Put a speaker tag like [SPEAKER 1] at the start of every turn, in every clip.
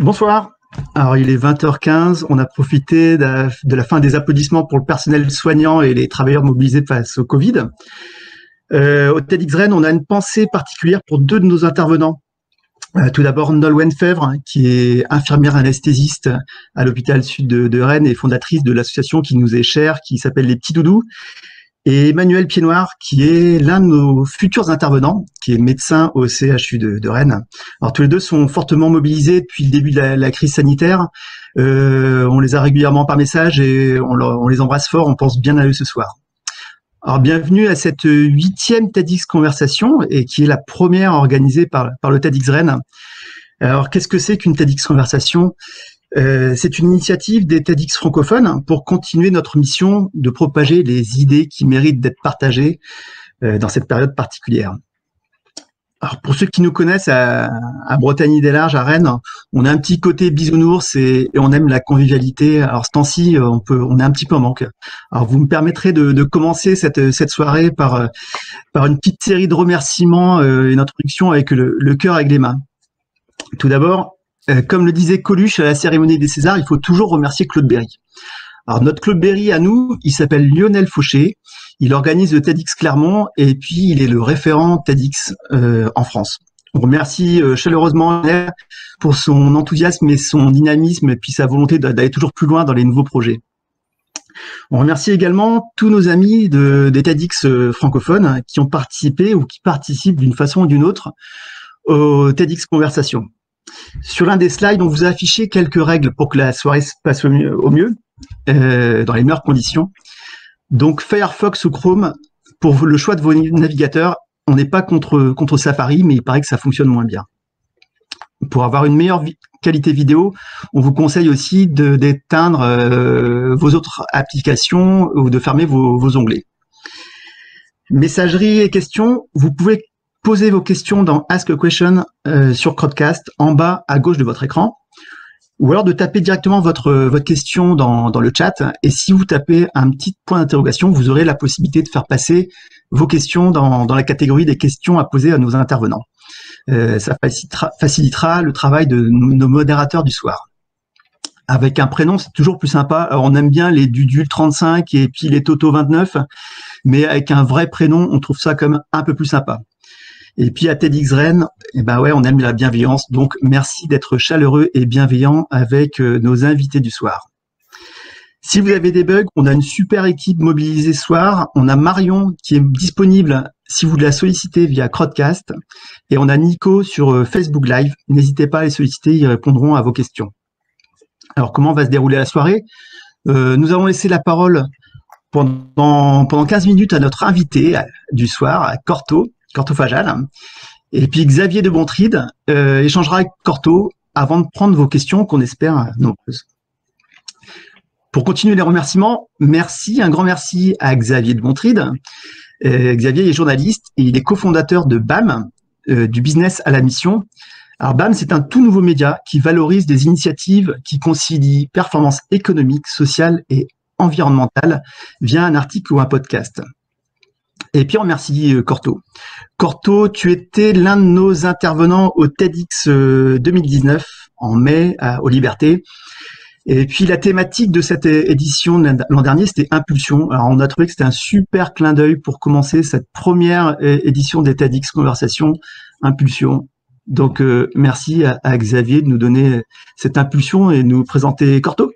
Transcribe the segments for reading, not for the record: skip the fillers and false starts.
[SPEAKER 1] Bonsoir. Alors, il est 20h15. On a profité de la fin des applaudissements pour le personnel soignant et les travailleurs mobilisés face au Covid. Au TEDx Rennes, on a une pensée particulière pour deux de nos intervenants. Tout d'abord, Nolwenn Fèvre, qui est infirmière anesthésiste à l'hôpital sud de Rennes et fondatrice de l'association qui nous est chère, qui s'appelle Les Petits Doudous. Et Emmanuel Piednoir, qui est l'un de nos futurs intervenants, qui est médecin au CHU de Rennes. Alors tous les deux sont fortement mobilisés depuis le début de la crise sanitaire. On les a régulièrement par message et on les embrasse fort, on pense bien à eux ce soir. Alors bienvenue à cette 8e TEDx Conversation et qui est la première organisée par le TEDx Rennes. Alors qu'est-ce que c'est qu'une TEDx Conversation ? C'est une initiative des TEDx francophones pour continuer notre mission de propager les idées qui méritent d'être partagées dans cette période particulière. Alors pour ceux qui nous connaissent à Bretagne-des-Larges, à Rennes, on a un petit côté bisounours et on aime la convivialité. Alors ce temps-ci, on est un petit peu en manque. Alors vous me permettrez de commencer cette soirée par une petite série de remerciements et une introduction avec le cœur avec les mains. Tout d'abord, comme le disait Coluche à la cérémonie des Césars, il faut toujours remercier Claude Berry. Alors notre Claude Berry à nous, il s'appelle Lionel Fauché, il organise le TEDx Clermont et puis il est le référent TEDx en France. On remercie chaleureusement pour son enthousiasme et son dynamisme et puis sa volonté d'aller toujours plus loin dans les nouveaux projets. On remercie également tous nos amis des TEDx francophones qui ont participé ou qui participent d'une façon ou d'une autre au TEDx Conversation. Sur l'un des slides, on vous a affiché quelques règles pour que la soirée se passe au mieux dans les meilleures conditions. Donc Firefox ou Chrome, pour le choix de vos navigateurs, on n'est pas contre Safari, mais il paraît que ça fonctionne moins bien. Pour avoir une meilleure qualité vidéo, on vous conseille aussi d'éteindre vos autres applications ou de fermer vos onglets. Messagerie et questions, vous pouvez posez vos questions dans Ask a Question sur Crowdcast, en bas à gauche de votre écran, ou alors de taper directement votre question dans le chat. Et si vous tapez un petit point d'interrogation, vous aurez la possibilité de faire passer vos questions dans la catégorie des questions à poser à nos intervenants. Ça facilitera le travail de nos modérateurs du soir. Avec un prénom, c'est toujours plus sympa. Alors, on aime bien les Dudul35 et puis les Toto29, mais avec un vrai prénom, on trouve ça comme un peu plus sympa. Et puis à TEDx Rennes, on aime la bienveillance, donc merci d'être chaleureux et bienveillant avec nos invités du soir. Si vous avez des bugs, on a une super équipe mobilisée ce soir. On a Marion qui est disponible si vous la sollicitez via Crowdcast, et on a Nico sur Facebook Live. N'hésitez pas à les solliciter, ils répondront à vos questions. Alors comment va se dérouler la soirée ? Nous allons laisser la parole pendant 15 minutes à notre invité du soir, Corto Fajal, et puis Xavier de Bontride échangera avec Corto avant de prendre vos questions qu'on espère nombreuses. Pour continuer les remerciements, un grand merci à Xavier de Bontride. Xavier est journaliste et il est cofondateur de BAM, du business à la mission. Alors BAM, c'est un tout nouveau média qui valorise des initiatives qui concilient performance économique, sociale et environnementale via un article ou un podcast. Et puis on remercie Corto. Corto, tu étais l'un de nos intervenants au TEDx 2019 en mai aux Libertés. Et puis la thématique de cette édition l'an dernier, c'était Impulsion. Alors on a trouvé que c'était un super clin d'œil pour commencer cette première édition des TEDx Conversation, Impulsion. Donc merci à Xavier de nous donner cette impulsion et de nous présenter Corto.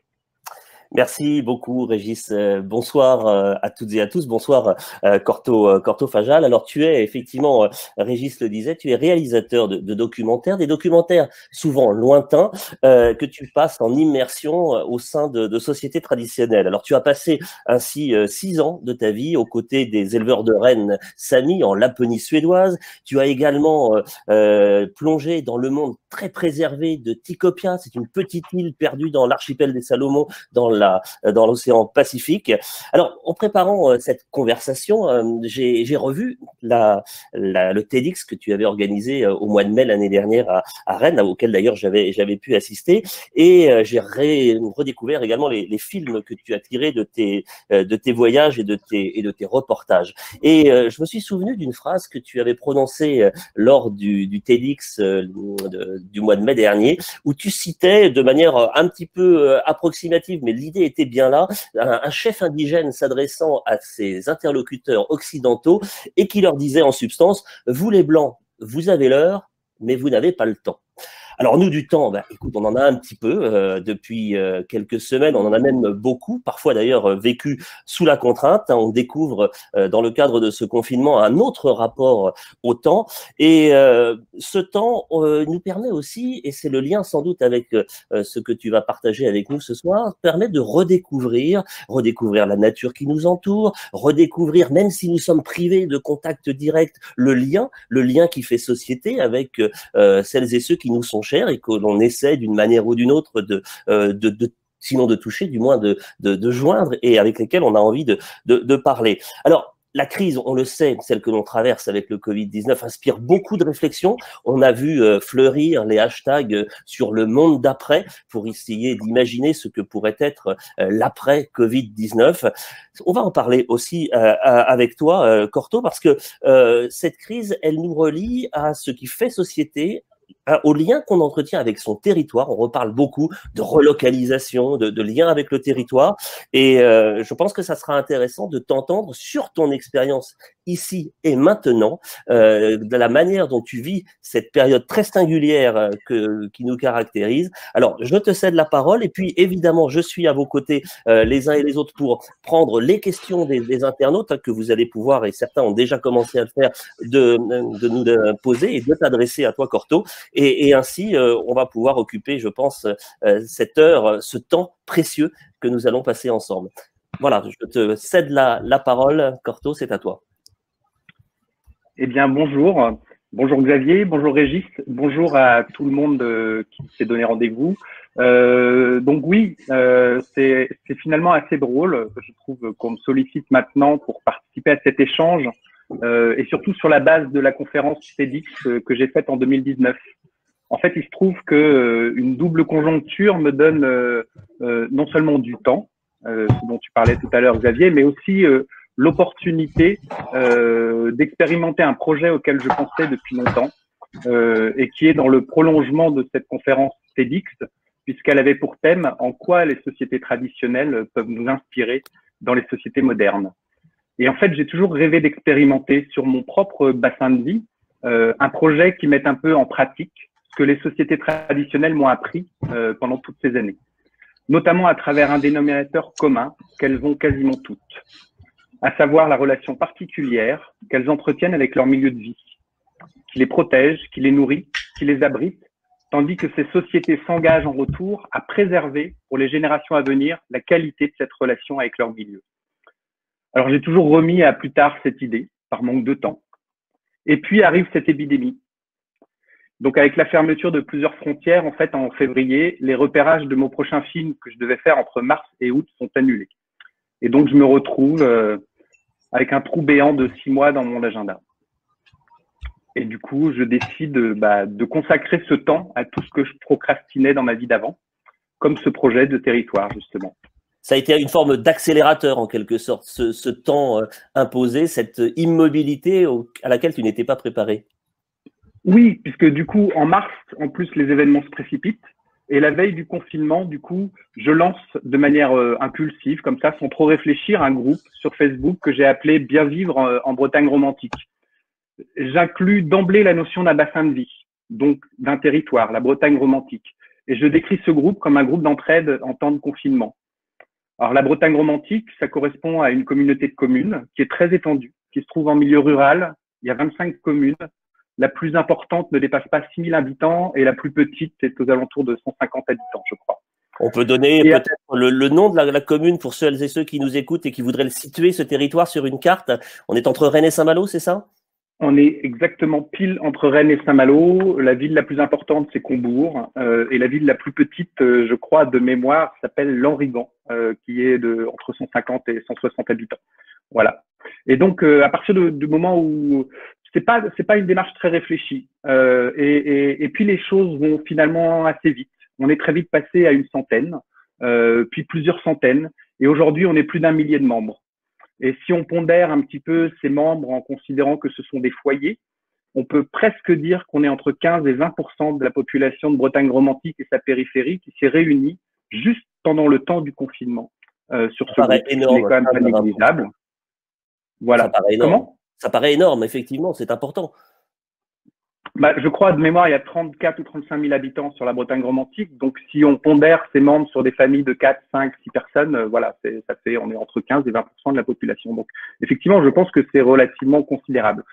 [SPEAKER 2] Merci beaucoup, Régis. Bonsoir à toutes et à tous. Bonsoir, Corto Fajal. Alors, tu es effectivement, Régis le disait, tu es réalisateur de documentaires, des documentaires souvent lointains que tu passes en immersion au sein de sociétés traditionnelles. Alors, tu as passé ainsi 6 ans de ta vie aux côtés des éleveurs de rennes Sami en Laponie suédoise. Tu as également plongé dans le monde très préservé de Tikopia. C'est une petite île perdue dans l'archipel des Salomon, dans dans l'océan Pacifique. Alors, en préparant cette conversation, j'ai revu le TEDx que tu avais organisé au mois de mai l'année dernière à Rennes, auquel d'ailleurs j'avais pu assister, et j'ai redécouvert également les films que tu as tirés de tes voyages et de tes reportages. Et je me suis souvenu d'une phrase que tu avais prononcée lors du TEDx du mois de mai dernier, où tu citais de manière un petit peu approximative, mais l'idée était bien là, un chef indigène s'adressant à ses interlocuteurs occidentaux et qui leur disait en substance: vous les Blancs, vous avez l'heure, mais vous n'avez pas le temps. Alors nous, du temps, écoute, on en a un petit peu depuis quelques semaines, on en a même beaucoup, parfois d'ailleurs vécu sous la contrainte. On découvre dans le cadre de ce confinement un autre rapport au temps. Et ce temps nous permet aussi, et c'est le lien sans doute avec ce que tu vas partager avec nous ce soir, permet de redécouvrir la nature qui nous entoure, redécouvrir, même si nous sommes privés de contact direct, le lien qui fait société avec celles et ceux qui nous sont chers et que l'on essaie d'une manière ou d'une autre sinon de toucher, du moins de joindre, et avec lesquels on a envie de parler. Alors, la crise, on le sait, celle que l'on traverse avec le Covid-19, inspire beaucoup de réflexions. On a vu fleurir les hashtags sur le monde d'après pour essayer d'imaginer ce que pourrait être l'après Covid-19. On va en parler aussi avec toi, Corto, parce que cette crise, elle nous relie à ce qui fait société, au lien qu'on entretient avec son territoire. On reparle beaucoup de relocalisation, de lien avec le territoire. Et je pense que ça sera intéressant de t'entendre sur ton expérience ici et maintenant, de la manière dont tu vis cette période très singulière qui nous caractérise. Alors, je te cède la parole et puis évidemment, je suis à vos côtés les uns et les autres pour prendre les questions des internautes que vous allez pouvoir, et certains ont déjà commencé à le faire, de nous poser et de t'adresser à toi, Corto. Et ainsi, on va pouvoir occuper, je pense, cette heure, ce temps précieux que nous allons passer ensemble. Voilà, je te cède la parole. Corto, c'est à toi.
[SPEAKER 3] Eh bien, bonjour. Bonjour Xavier, bonjour Régis, bonjour à tout le monde qui s'est donné rendez-vous. Donc oui, c'est finalement assez drôle. Je trouve qu'on me sollicite maintenant pour participer à cet échange et surtout sur la base de la conférence TEDx que j'ai faite en 2019. En fait, il se trouve que une double conjoncture me donne non seulement du temps, ce dont tu parlais tout à l'heure Xavier, mais aussi l'opportunité d'expérimenter un projet auquel je pensais depuis longtemps et qui est dans le prolongement de cette conférence TEDx, puisqu'elle avait pour thème en quoi les sociétés traditionnelles peuvent nous inspirer dans les sociétés modernes. Et en fait, j'ai toujours rêvé d'expérimenter sur mon propre bassin de vie un projet qui mette un peu en pratique ce que les sociétés traditionnelles m'ont appris pendant toutes ces années, notamment à travers un dénominateur commun qu'elles ont quasiment toutes, à savoir la relation particulière qu'elles entretiennent avec leur milieu de vie, qui les protège, qui les nourrit, qui les abrite, tandis que ces sociétés s'engagent en retour à préserver pour les générations à venir la qualité de cette relation avec leur milieu. Alors j'ai toujours remis à plus tard cette idée, par manque de temps. Et puis arrive cette épidémie. Donc avec la fermeture de plusieurs frontières, en fait en février, les repérages de mon prochain film que je devais faire entre mars et août sont annulés. Et donc je me retrouve avec un trou béant de 6 mois dans mon agenda. Et du coup, je décide de consacrer ce temps à tout ce que je procrastinais dans ma vie d'avant, comme ce projet de territoire, justement.
[SPEAKER 2] Ça a été une forme d'accélérateur, en quelque sorte, ce temps imposé, cette immobilité à laquelle tu n'étais pas préparé.
[SPEAKER 3] Oui, puisque du coup, en mars, en plus, les événements se précipitent. Et la veille du confinement, du coup, je lance de manière impulsive, comme ça, sans trop réfléchir, un groupe sur Facebook que j'ai appelé « Bien vivre en Bretagne romantique ». J'inclus d'emblée la notion d'un bassin de vie, donc d'un territoire, la Bretagne romantique. Et je décris ce groupe comme un groupe d'entraide en temps de confinement. Alors, la Bretagne romantique, ça correspond à une communauté de communes qui est très étendue, qui se trouve en milieu rural. Il y a 25 communes. La plus importante ne dépasse pas 6 000 habitants et la plus petite est aux alentours de 150 habitants, je crois.
[SPEAKER 2] On peut donner peut-être le nom de la commune pour celles et ceux qui nous écoutent et qui voudraient le situer, ce territoire, sur une carte. On est entre Rennes et Saint-Malo, c'est ça?
[SPEAKER 3] On est exactement pile entre Rennes et Saint-Malo. La ville la plus importante, c'est Combourg. Et la ville la plus petite, je crois, de mémoire, s'appelle Lanrigan, qui est entre 150 et 160 habitants. Voilà. Et donc, à partir du moment où c'est pas une démarche très réfléchie, et puis les choses vont finalement assez vite. On est très vite passé à une centaine, puis plusieurs centaines. Et aujourd'hui, on est plus d'1 millier de membres. Et si on pondère un petit peu ces membres en considérant que ce sont des foyers, on peut presque dire qu'on est entre 15 et 20% de la population de Bretagne romantique et sa périphérie qui s'est réunie juste pendant le temps du confinement sur ce groupe, qui n'est quand même pas négligeable. Voilà.
[SPEAKER 2] Ça paraît énorme. Comment ? Ça paraît énorme, effectivement, c'est important.
[SPEAKER 3] Je crois, de mémoire, il y a 34 ou 35 000 habitants sur la Bretagne romantique. Donc, si on pondère ces membres sur des familles de 4, 5, 6 personnes, voilà, on est entre 15 et 20% de la population. Donc, effectivement, je pense que c'est relativement considérable.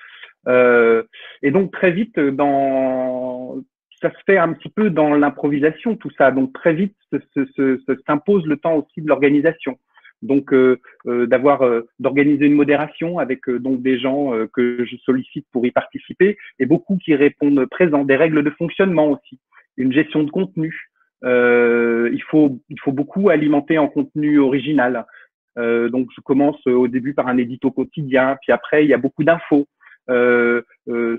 [SPEAKER 3] Et donc, très vite, ça se fait un petit peu dans l'improvisation, tout ça. Donc, très vite, s'impose le temps aussi de l'organisation. Donc, d'organiser une modération avec donc des gens que je sollicite pour y participer et beaucoup qui répondent présents, des règles de fonctionnement aussi, une gestion de contenu. Il faut beaucoup alimenter en contenu original. Donc, je commence au début par un édito quotidien, puis après, il y a beaucoup d'infos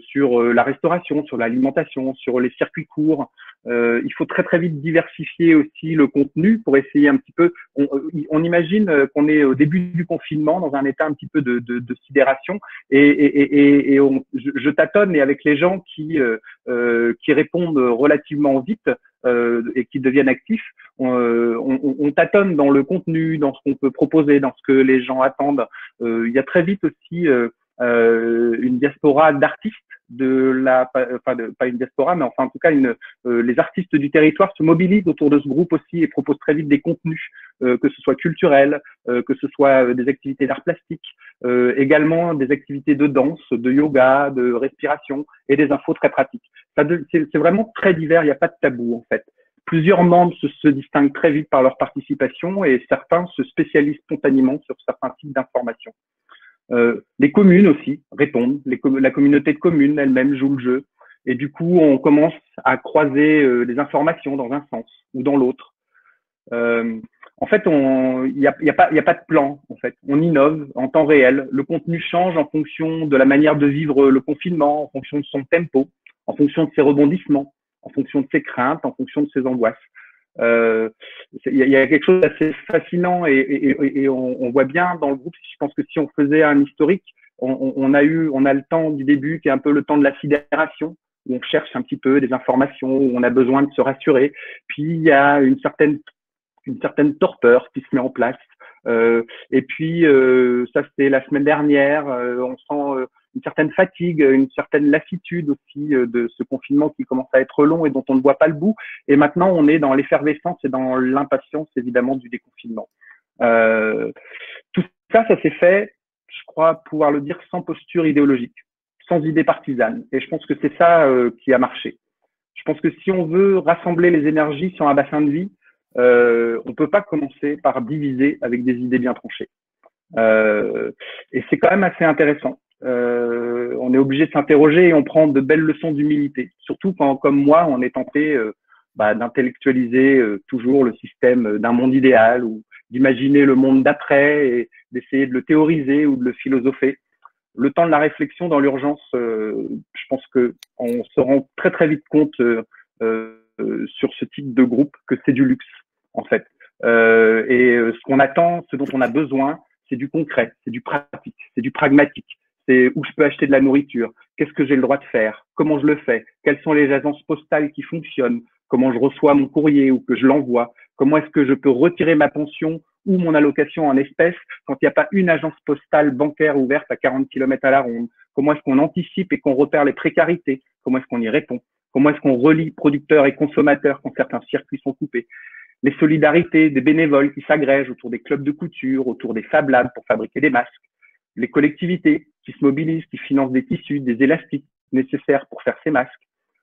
[SPEAKER 3] sur la restauration, sur l'alimentation, sur les circuits courts. Il faut très très vite diversifier aussi le contenu pour essayer un petit peu. On imagine qu'on est au début du confinement dans un état un petit peu de sidération et je tâtonne et avec les gens qui répondent relativement vite et qui deviennent actifs, on tâtonne dans le contenu, dans ce qu'on peut proposer, dans ce que les gens attendent. Il y a très vite aussi une diaspora d'artistes pas une diaspora, mais enfin en tout cas les artistes du territoire se mobilisent autour de ce groupe aussi et proposent très vite des contenus, que ce soit culturels, que ce soit des activités d'art plastique, également des activités de danse, de yoga, de respiration et des infos très pratiques. C'est vraiment très divers, il n'y a pas de tabou en fait. Plusieurs membres se distinguent très vite par leur participation et certains se spécialisent spontanément sur certains types d'informations. Les communes aussi répondent, la communauté de communes elle-même joue le jeu et du coup on commence à croiser les informations dans un sens ou dans l'autre. En fait, il y a pas de plan. En fait, on innove en temps réel. Le contenu change en fonction de la manière de vivre le confinement, en fonction de son tempo, en fonction de ses rebondissements, en fonction de ses craintes, en fonction de ses angoisses. Il y a quelque chose d'assez fascinant et on voit bien dans le groupe. Je pense que si on faisait un historique, on a le temps du début qui est un peu le temps de la sidération, où on cherche un petit peu des informations, où on a besoin de se rassurer. Puis il y a une certaine torpeur qui se met en place. Et puis ça c'était la semaine dernière. On sent une certaine fatigue, une certaine lassitude aussi de ce confinement qui commence à être long et dont on ne voit pas le bout. Et maintenant, on est dans l'effervescence et dans l'impatience, évidemment, du déconfinement. Tout ça s'est fait, je crois pouvoir le dire, sans posture idéologique, sans idée partisane. Et je pense que c'est ça qui a marché. Je pense que si on veut rassembler les énergies sur un bassin de vie, on peut pas commencer par diviser avec des idées bien tranchées. Et c'est quand même assez intéressant. On est obligé de s'interroger et on prend de belles leçons d'humilité, surtout quand, comme moi, on est tenté d'intellectualiser toujours le système d'un monde idéal ou d'imaginer le monde d'après et d'essayer de le théoriser ou de le philosopher. Le temps de la réflexion dans l'urgence, je pense que on se rend très très vite compte sur ce type de groupe que c'est du luxe en fait. Et ce qu'on attend, ce dont on a besoin, c'est du concret, c'est du pratique, c'est du pragmatique. C'est où je peux acheter de la nourriture, qu'est-ce que j'ai le droit de faire, comment je le fais, quelles sont les agences postales qui fonctionnent, comment je reçois mon courrier ou que je l'envoie, comment est-ce que je peux retirer ma pension ou mon allocation en espèces quand il n'y a pas une agence postale bancaire ouverte à 40 km à la ronde, comment est-ce qu'on anticipe et qu'on repère les précarités, comment est-ce qu'on y répond, comment est-ce qu'on relie producteurs et consommateurs quand certains circuits sont coupés, les solidarités des bénévoles qui s'agrègent autour des clubs de couture, autour des Fab Labs pour fabriquer des masques, les collectivités qui se mobilisent, qui financent des tissus, des élastiques nécessaires pour faire ces masques,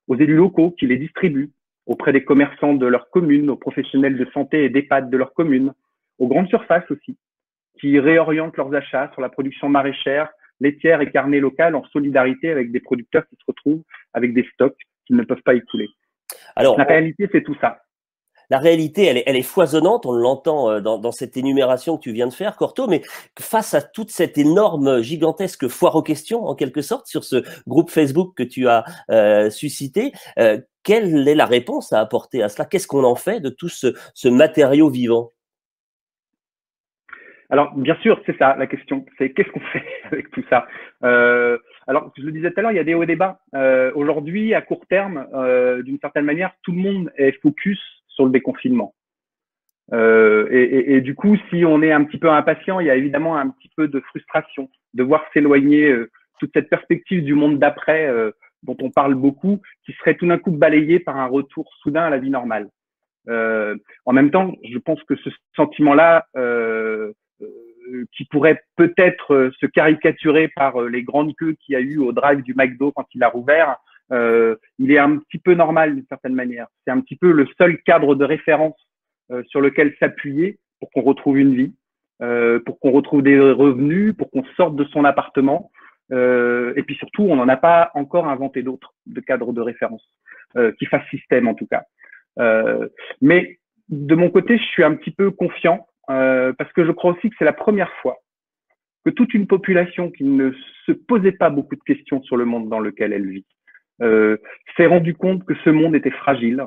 [SPEAKER 3] aux élus locaux qui les distribuent, auprès des commerçants de leur commune, aux professionnels de santé et d'EHPAD de leur commune, aux grandes surfaces aussi, qui réorientent leurs achats sur la production maraîchère, laitière et carnet local en solidarité avec des producteurs qui se retrouvent avec des stocks qu'ils ne peuvent pas écouler.
[SPEAKER 2] Alors,
[SPEAKER 3] la réalité, c'est tout ça.
[SPEAKER 2] La réalité, elle est foisonnante, on l'entend dans cette énumération que tu viens de faire, Corto, mais face à toute cette énorme, gigantesque foire aux questions, en quelque sorte, sur ce groupe Facebook que tu as suscité, quelle est la réponse à apporter à cela? Qu'est-ce qu'on en fait de tout ce matériau vivant?
[SPEAKER 3] Alors, bien sûr, c'est ça la question. C'est qu'est-ce qu'on fait avec tout ça? Alors, je le disais tout à l'heure, il y a des hauts et des bas. Aujourd'hui, à court terme, d'une certaine manière, tout le monde est focus sur le déconfinement. Et du coup, si on est un petit peu impatient, il y a évidemment un petit peu de frustration de voir s'éloigner toute cette perspective du monde d'après dont on parle beaucoup, qui serait tout d'un coup balayée par un retour soudain à la vie normale. En même temps, je pense que ce sentiment-là, qui pourrait peut-être se caricaturer par les grandes queues qu'il y a eu au drive du McDo quand il a rouvert, il est un petit peu normal d'une certaine manière. C'est un petit peu le seul cadre de référence sur lequel s'appuyer pour qu'on retrouve une vie, pour qu'on retrouve des revenus, pour qu'on sorte de son appartement. Et puis surtout, on n'en a pas encore inventé d'autres de cadres de référence qui fassent système en tout cas. Mais de mon côté, je suis un petit peu confiant parce que je crois aussi que c'est la première fois que toute une population qui ne se posait pas beaucoup de questions sur le monde dans lequel elle vit s'est rendu compte que ce monde était fragile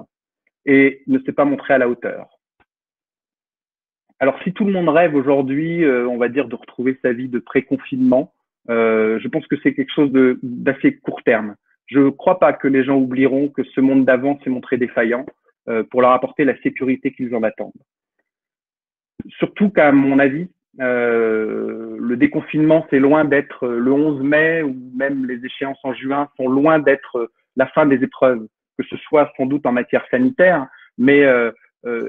[SPEAKER 3] et ne s'est pas montré à la hauteur. Alors, si tout le monde rêve aujourd'hui, on va dire, de retrouver sa vie de pré-confinement, je pense que c'est quelque chose d'assez court terme. Je ne crois pas que les gens oublieront que ce monde d'avant s'est montré défaillant pour leur apporter la sécurité qu'ils en attendent. Surtout qu'à mon avis, le déconfinement, c'est loin d'être le 11 mai ou même les échéances en juin sont loin d'être la fin des épreuves, que ce soit sans doute en matière sanitaire, mais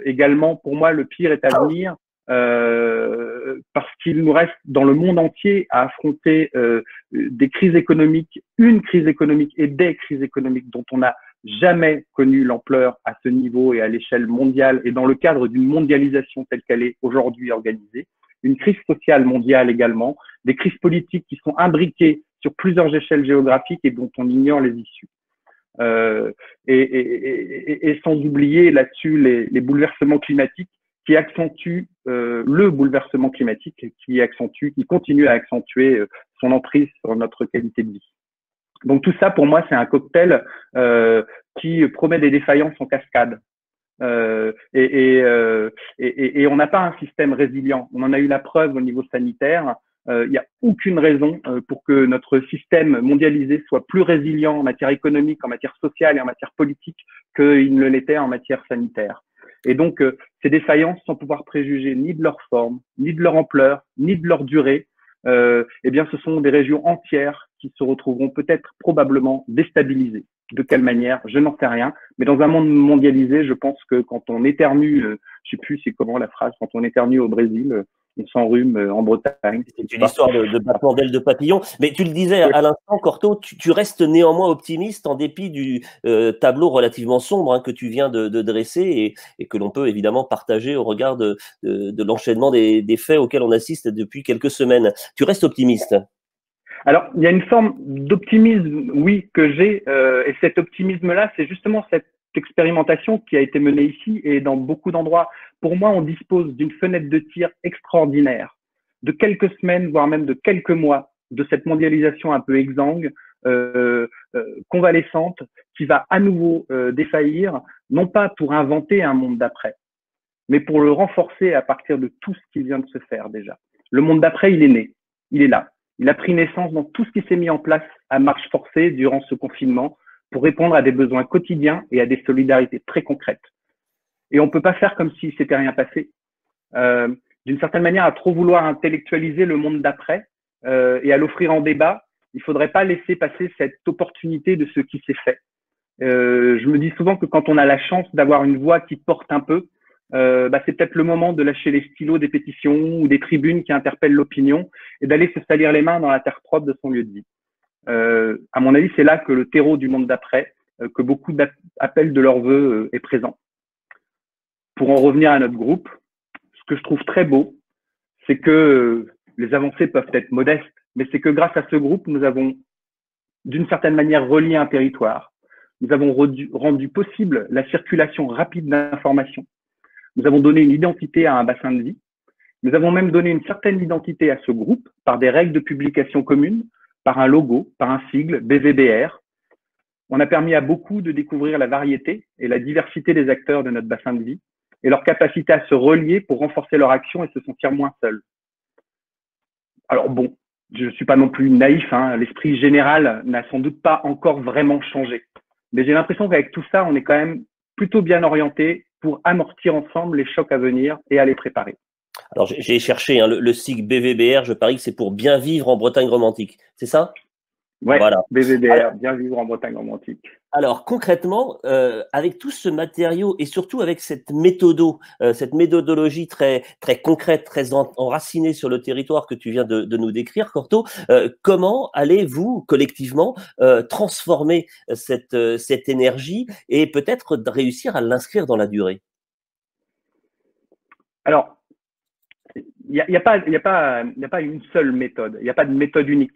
[SPEAKER 3] également, pour moi, le pire est à venir parce qu'il nous reste dans le monde entier à affronter des crises économiques, une crise économique et des crises économiques dont on n'a jamais connu l'ampleur à ce niveau et à l'échelle mondiale et dans le cadre d'une mondialisation telle qu'elle est aujourd'hui organisée, une crise sociale mondiale également, des crises politiques qui sont imbriquées sur plusieurs échelles géographiques et dont on ignore les issues. Et sans oublier là-dessus les bouleversements climatiques qui accentuent le bouleversement climatique, qui continue à accentuer son emprise sur notre qualité de vie. Donc tout ça, pour moi, c'est un cocktail qui promet des défaillances en cascade. Et on n'a pas un système résilient. On en a eu la preuve au niveau sanitaire. Il n'y a aucune raison pour que notre système mondialisé soit plus résilient en matière économique, en matière sociale et en matière politique qu'il ne l'était en matière sanitaire. Et donc, ces défaillances, sans pouvoir préjuger ni de leur forme, ni de leur ampleur, ni de leur durée, eh bien, ce sont des régions entières qui se retrouveront peut-être probablement déstabilisées. De quelle manière? Je n'en sais rien. Mais dans un monde mondialisé, je pense que quand on éternue, je sais plus c'est comment la phrase, quand on éternue au Brésil, on s'enrhume en Bretagne.
[SPEAKER 2] C'est une histoire de battement d'ailes de papillon. Mais tu le disais à l'instant, Corto, tu restes néanmoins optimiste en dépit du tableau relativement sombre que tu viens de dresser et que l'on peut évidemment partager au regard de l'enchaînement des faits auxquels on assiste depuis quelques semaines. Tu restes optimiste?
[SPEAKER 3] Alors, il y a une forme d'optimisme, oui, que j'ai. Et cet optimisme-là, c'est justement cette expérimentation qui a été menée ici et dans beaucoup d'endroits. Pour moi, on dispose d'une fenêtre de tir extraordinaire, de quelques semaines, voire même de quelques mois, de cette mondialisation un peu exsangue, convalescente, qui va à nouveau défaillir, non pas pour inventer un monde d'après, mais pour le renforcer à partir de tout ce qui vient de se faire déjà. Le monde d'après, il est né, il est là. Il a pris naissance dans tout ce qui s'est mis en place à marche forcée durant ce confinement pour répondre à des besoins quotidiens et à des solidarités très concrètes. Et on ne peut pas faire comme si s'était rien passé. D'une certaine manière, à trop vouloir intellectualiser le monde d'après et à l'offrir en débat, il ne faudrait pas laisser passer cette opportunité de ce qui s'est fait. Je me dis souvent que quand on a la chance d'avoir une voix qui porte un peu, c'est peut-être le moment de lâcher les stylos des pétitions ou des tribunes qui interpellent l'opinion et d'aller se salir les mains dans la terre propre de son lieu de vie. À mon avis, c'est là que le terreau du monde d'après, que beaucoup appellent de leur vœu, est présent. Pour en revenir à notre groupe, ce que je trouve très beau, c'est que les avancées peuvent être modestes, mais c'est que grâce à ce groupe, nous avons d'une certaine manière relié un territoire. Nous avons rendu possible la circulation rapide d'informations. Nous avons donné une identité à un bassin de vie. Nous avons même donné une certaine identité à ce groupe par des règles de publication communes, par un logo, par un sigle, BVBR. On a permis à beaucoup de découvrir la variété et la diversité des acteurs de notre bassin de vie et leur capacité à se relier pour renforcer leur action et se sentir moins seuls. Alors bon, je ne suis pas non plus naïf, hein, l'esprit général n'a sans doute pas encore vraiment changé. Mais j'ai l'impression qu'avec tout ça, on est quand même plutôt bien orienté pour amortir ensemble les chocs à venir et à les préparer.
[SPEAKER 2] Alors j'ai cherché hein, le sigle BVBR, je parie que c'est pour bien vivre en Bretagne romantique, c'est ça?
[SPEAKER 3] Ouais,
[SPEAKER 2] voilà.
[SPEAKER 3] BVBR,
[SPEAKER 2] Alors,
[SPEAKER 3] bien vivre en Bretagne romantique.
[SPEAKER 2] Alors concrètement, avec tout ce matériau et surtout avec cette méthodologie très très concrète, très enracinée sur le territoire que tu viens de nous décrire, Corto, comment allez-vous collectivement transformer cette énergie et peut-être réussir à l'inscrire dans la durée?
[SPEAKER 3] Alors, il n'y a pas une seule méthode, il n'y a pas de méthode unique.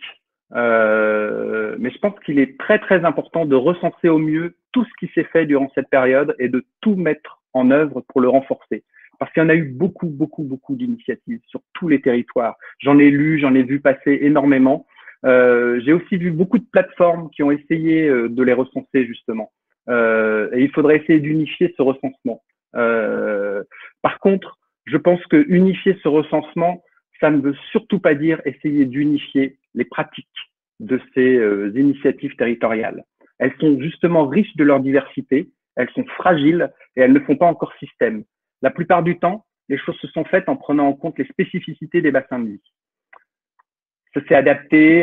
[SPEAKER 3] Mais je pense qu'il est très très important de recenser au mieux tout ce qui s'est fait durant cette période et de tout mettre en œuvre pour le renforcer. Parce qu'il y en a eu beaucoup d'initiatives sur tous les territoires. J'en ai lu, j'en ai vu passer énormément. J'ai aussi vu beaucoup de plateformes qui ont essayé de les recenser justement. Et il faudrait essayer d'unifier ce recensement. Par contre, je pense que unifier ce recensement, ça ne veut surtout pas dire essayer d'unifier les pratiques de ces initiatives territoriales. Elles sont justement riches de leur diversité, elles sont fragiles et elles ne font pas encore système. La plupart du temps, les choses se sont faites en prenant en compte les spécificités des bassins de vie. Ça s'est adapté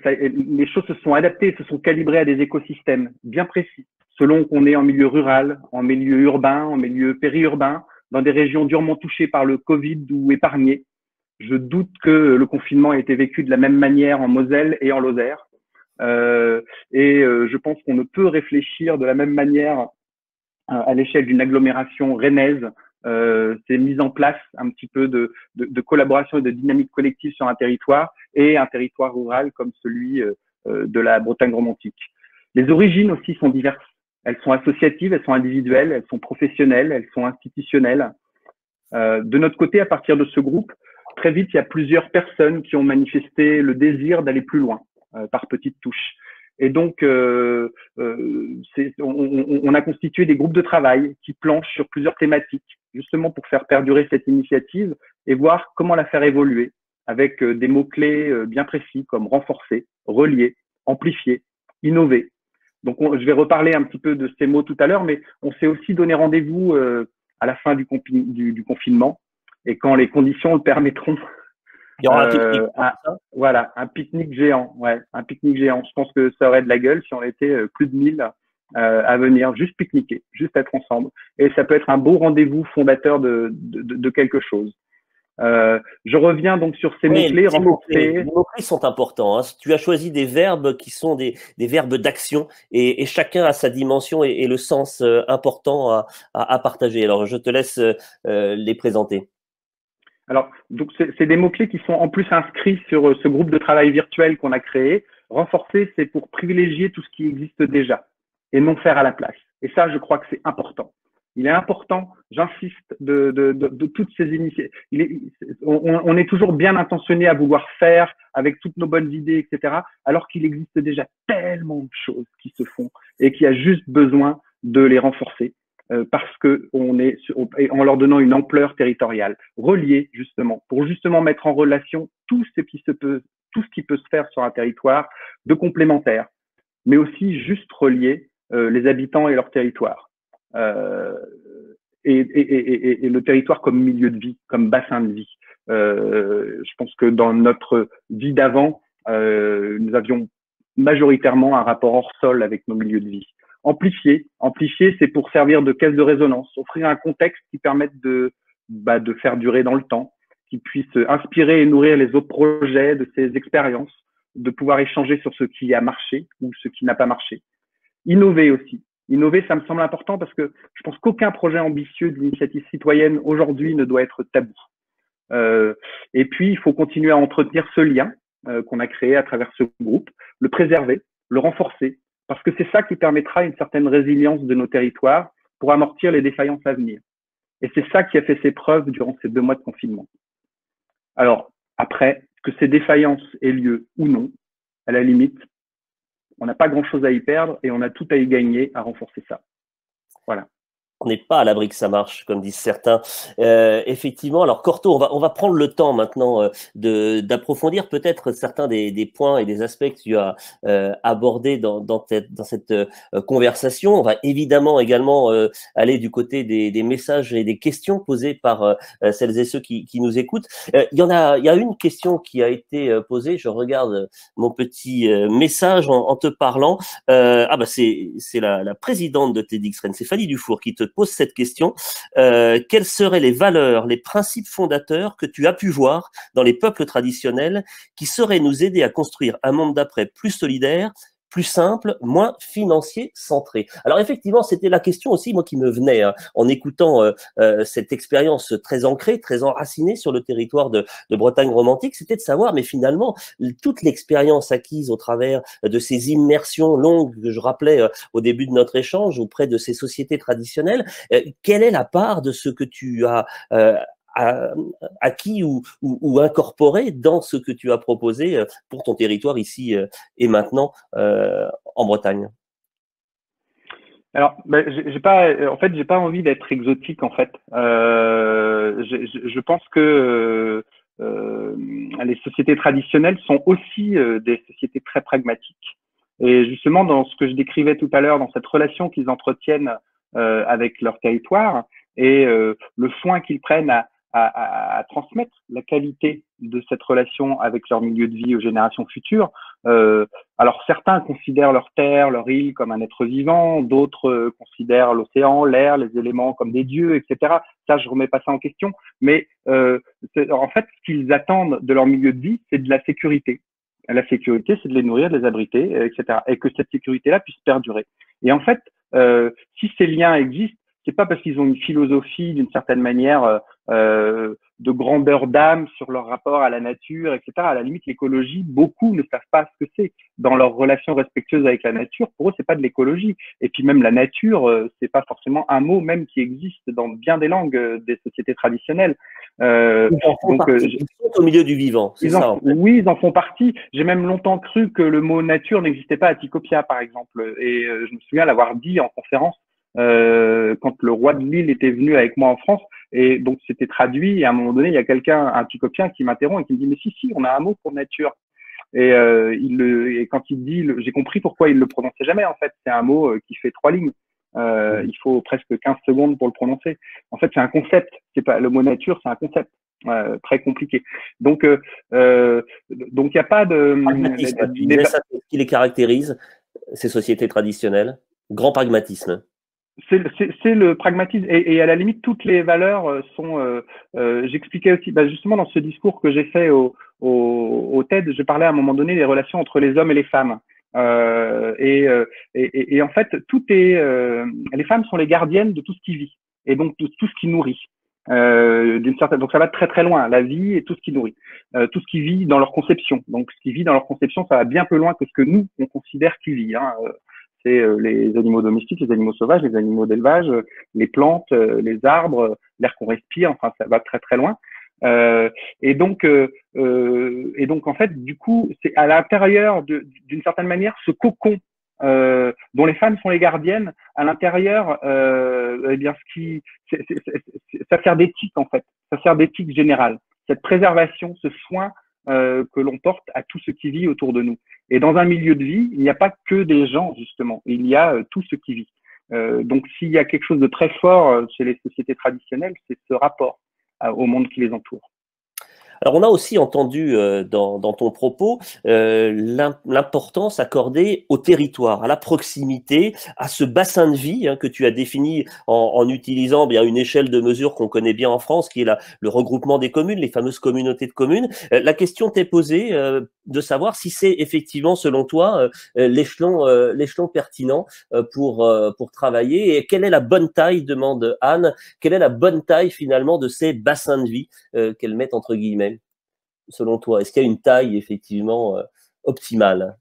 [SPEAKER 3] les choses se sont adaptées et se sont calibrées à des écosystèmes bien précis, selon qu'on est en milieu rural, en milieu urbain, en milieu périurbain, dans des régions durement touchées par le Covid ou épargnées. Je doute que le confinement ait été vécu de la même manière en Moselle et en Lozère. Je pense qu'on ne peut réfléchir de la même manière à l'échelle d'une agglomération rennaise. C'est mise en place un petit peu de collaboration et de dynamique collective sur un territoire et un territoire rural comme celui de la Bretagne romantique. Les origines aussi sont diverses. Elles sont associatives, elles sont individuelles, elles sont professionnelles, elles sont institutionnelles. De notre côté, à partir de ce groupe, très vite, il y a plusieurs personnes qui ont manifesté le désir d'aller plus loin par petites touches. Et donc, on a constitué des groupes de travail qui planchent sur plusieurs thématiques, justement pour faire perdurer cette initiative et voir comment la faire évoluer avec des mots-clés bien précis comme renforcer, relier, amplifier, innover. Donc, je vais reparler un petit peu de ces mots tout à l'heure, mais on s'est aussi donné rendez-vous à la fin du confinement et quand les conditions le permettront.
[SPEAKER 2] Il y aura un pique-nique.
[SPEAKER 3] Voilà, un pique-nique géant. Ouais, un pique-nique géant. Je pense que ça aurait de la gueule si on était plus de 1000 à venir, juste pique-niquer, juste être ensemble. Et ça peut être un beau rendez-vous fondateur de quelque chose. Je reviens donc sur ces mots-clés.
[SPEAKER 2] Les mots-clés sont importants. Hein. Tu as choisi des verbes qui sont des verbes d'action et chacun a sa dimension et le sens important à partager. Alors, je te laisse les présenter.
[SPEAKER 3] Alors, donc c'est des mots-clés qui sont en plus inscrits sur ce groupe de travail virtuel qu'on a créé. Renforcer, c'est pour privilégier tout ce qui existe déjà et non faire à la place. Et ça, je crois que c'est important. Il est important, j'insiste, de toutes ces initiatives. On est toujours bien intentionné à vouloir faire avec toutes nos bonnes idées, etc., alors qu'il existe déjà tellement de choses qui se font et qu'il y a juste besoin de les renforcer parce que en leur donnant une ampleur territoriale, reliée justement, pour justement mettre en relation tout ce qui peut se faire sur un territoire de complémentaire, mais aussi juste relier les habitants et leur territoire. Et le territoire comme milieu de vie, comme bassin de vie. Je pense que dans notre vie d'avant, nous avions majoritairement un rapport hors sol avec nos milieux de vie. Amplifier, c'est pour servir de caisse de résonance, offrir un contexte qui permette de faire durer dans le temps, qui puisse inspirer et nourrir les autres projets de ces expériences, de pouvoir échanger sur ce qui a marché ou ce qui n'a pas marché. Innover aussi. Innover, ça me semble important parce que je pense qu'aucun projet ambitieux de l'initiative citoyenne aujourd'hui ne doit être tabou. Et puis, il faut continuer à entretenir ce lien qu'on a créé à travers ce groupe, le préserver, le renforcer, parce que c'est ça qui permettra une certaine résilience de nos territoires pour amortir les défaillances à venir. Et c'est ça qui a fait ses preuves durant ces 2 mois de confinement. Alors, après, que ces défaillances aient lieu ou non, à la limite, on n'a pas grand-chose à y perdre et on a tout à y gagner à renforcer ça. Voilà.
[SPEAKER 2] On n'est pas à l'abri que ça marche, comme disent certains. Effectivement, alors Corto, on va prendre le temps maintenant d'approfondir peut-être certains des points et des aspects que tu as abordés dans cette conversation. On va évidemment également aller du côté des messages et des questions posées par celles et ceux qui nous écoutent. Il y a une question qui a été posée. Je regarde mon petit message en te parlant. C'est la présidente de TEDx Rennes, c'est Fanny Dufour, qui te pose cette question. Quelles seraient les valeurs, les principes fondateurs que tu as pu voir dans les peuples traditionnels qui sauraient nous aider à construire un monde d'après plus solidaire, plus simple, moins financier centré? Alors effectivement, c'était la question aussi, moi, qui me venait en écoutant cette expérience très ancrée, très enracinée sur le territoire de Bretagne romantique, c'était de savoir, mais finalement, toute l'expérience acquise au travers de ces immersions longues que je rappelais au début de notre échange auprès de ces sociétés traditionnelles, quelle est la part de ce que tu as acquis ou incorporé dans ce que tu as proposé pour ton territoire ici et maintenant en Bretagne?
[SPEAKER 3] Alors, j'ai pas envie d'être exotique en fait. Je pense que les sociétés traditionnelles sont aussi des sociétés très pragmatiques. Et justement, dans ce que je décrivais tout à l'heure, dans cette relation qu'ils entretiennent avec leur territoire et le soin qu'ils prennent à transmettre la qualité de cette relation avec leur milieu de vie aux générations futures. Alors certains considèrent leur terre, leur île comme un être vivant, d'autres considèrent l'océan, l'air, les éléments comme des dieux, etc. Ça, je remets pas ça en question, mais en fait, ce qu'ils attendent de leur milieu de vie, c'est de la sécurité. La sécurité, c'est de les nourrir, de les abriter, etc. Et que cette sécurité-là puisse perdurer. Et en fait, si ces liens existent, c'est pas parce qu'ils ont une philosophie d'une certaine manière de grandeur d'âme sur leur rapport à la nature, etc. À la limite, l'écologie, beaucoup ne savent pas ce que c'est dans leur relation respectueuse avec la nature. Pour eux, c'est pas de l'écologie. Et puis même la nature, c'est pas forcément un mot même qui existe dans bien des langues des sociétés traditionnelles.
[SPEAKER 2] Ils sont au milieu du vivant, c'est ça.
[SPEAKER 3] Oui, ils en font partie. J'ai même longtemps cru que le mot nature n'existait pas à Tikopia, par exemple. Et je me souviens l'avoir dit en conférence quand le roi de Lille était venu avec moi en France, et donc c'était traduit, et à un moment donné, il y a quelqu'un, un Tikopien, qui m'interrompt et qui me dit « Mais si, on a un mot pour nature ». Et quand il dit, j'ai compris pourquoi il le prononçait jamais, en fait. C'est un mot qui fait 3 lignes. Il faut presque 15 secondes pour le prononcer. En fait, c'est un concept. C'est pas le mot nature, c'est un concept très compliqué. Donc il n'y a pas de
[SPEAKER 2] ce qui les caractérise, ces sociétés traditionnelles, grand pragmatisme.
[SPEAKER 3] C'est le pragmatisme et à la limite toutes les valeurs sont. J'expliquais aussi, justement dans ce discours que j'ai fait au TED, je parlais à un moment donné des relations entre les hommes et les femmes. Et en fait, tout est. Les femmes sont les gardiennes de tout ce qui vit et donc tout ce qui nourrit. D'une certaine, donc ça va très très loin, la vie et tout ce qui nourrit, tout ce qui vit dans leur conception. Donc ce qui vit dans leur conception, ça va bien plus loin que ce que nous on considère qui vit. C'est les animaux domestiques, les animaux sauvages, les animaux d'élevage, les plantes, les arbres, l'air qu'on respire. Enfin, ça va très très loin. Et donc en fait, du coup, c'est à l'intérieur d'une certaine manière ce cocon dont les femmes sont les gardiennes. À l'intérieur, eh bien, ça sert d'éthique en fait. Ça sert d'éthique générale. Cette préservation, ce soin que l'on porte à tout ce qui vit autour de nous. Et dans un milieu de vie, il n'y a pas que des gens, justement. Il y a tout ce qui vit. Donc, s'il y a quelque chose de très fort chez les sociétés traditionnelles, c'est ce rapport au monde qui les entoure.
[SPEAKER 2] Alors, on a aussi entendu dans ton propos l'importance accordée au territoire, à la proximité, à ce bassin de vie que tu as défini en utilisant bien une échelle de mesure qu'on connaît bien en France, qui est le regroupement des communes, les fameuses communautés de communes. La question t'est posée de savoir si c'est effectivement, selon toi, l'échelon pertinent pour travailler, et quelle est la bonne taille, demande Anne, quelle est la bonne taille finalement de ces bassins de vie qu'elles mettent entre guillemets? selon toi? Est-ce qu'il y a une taille effectivement optimale?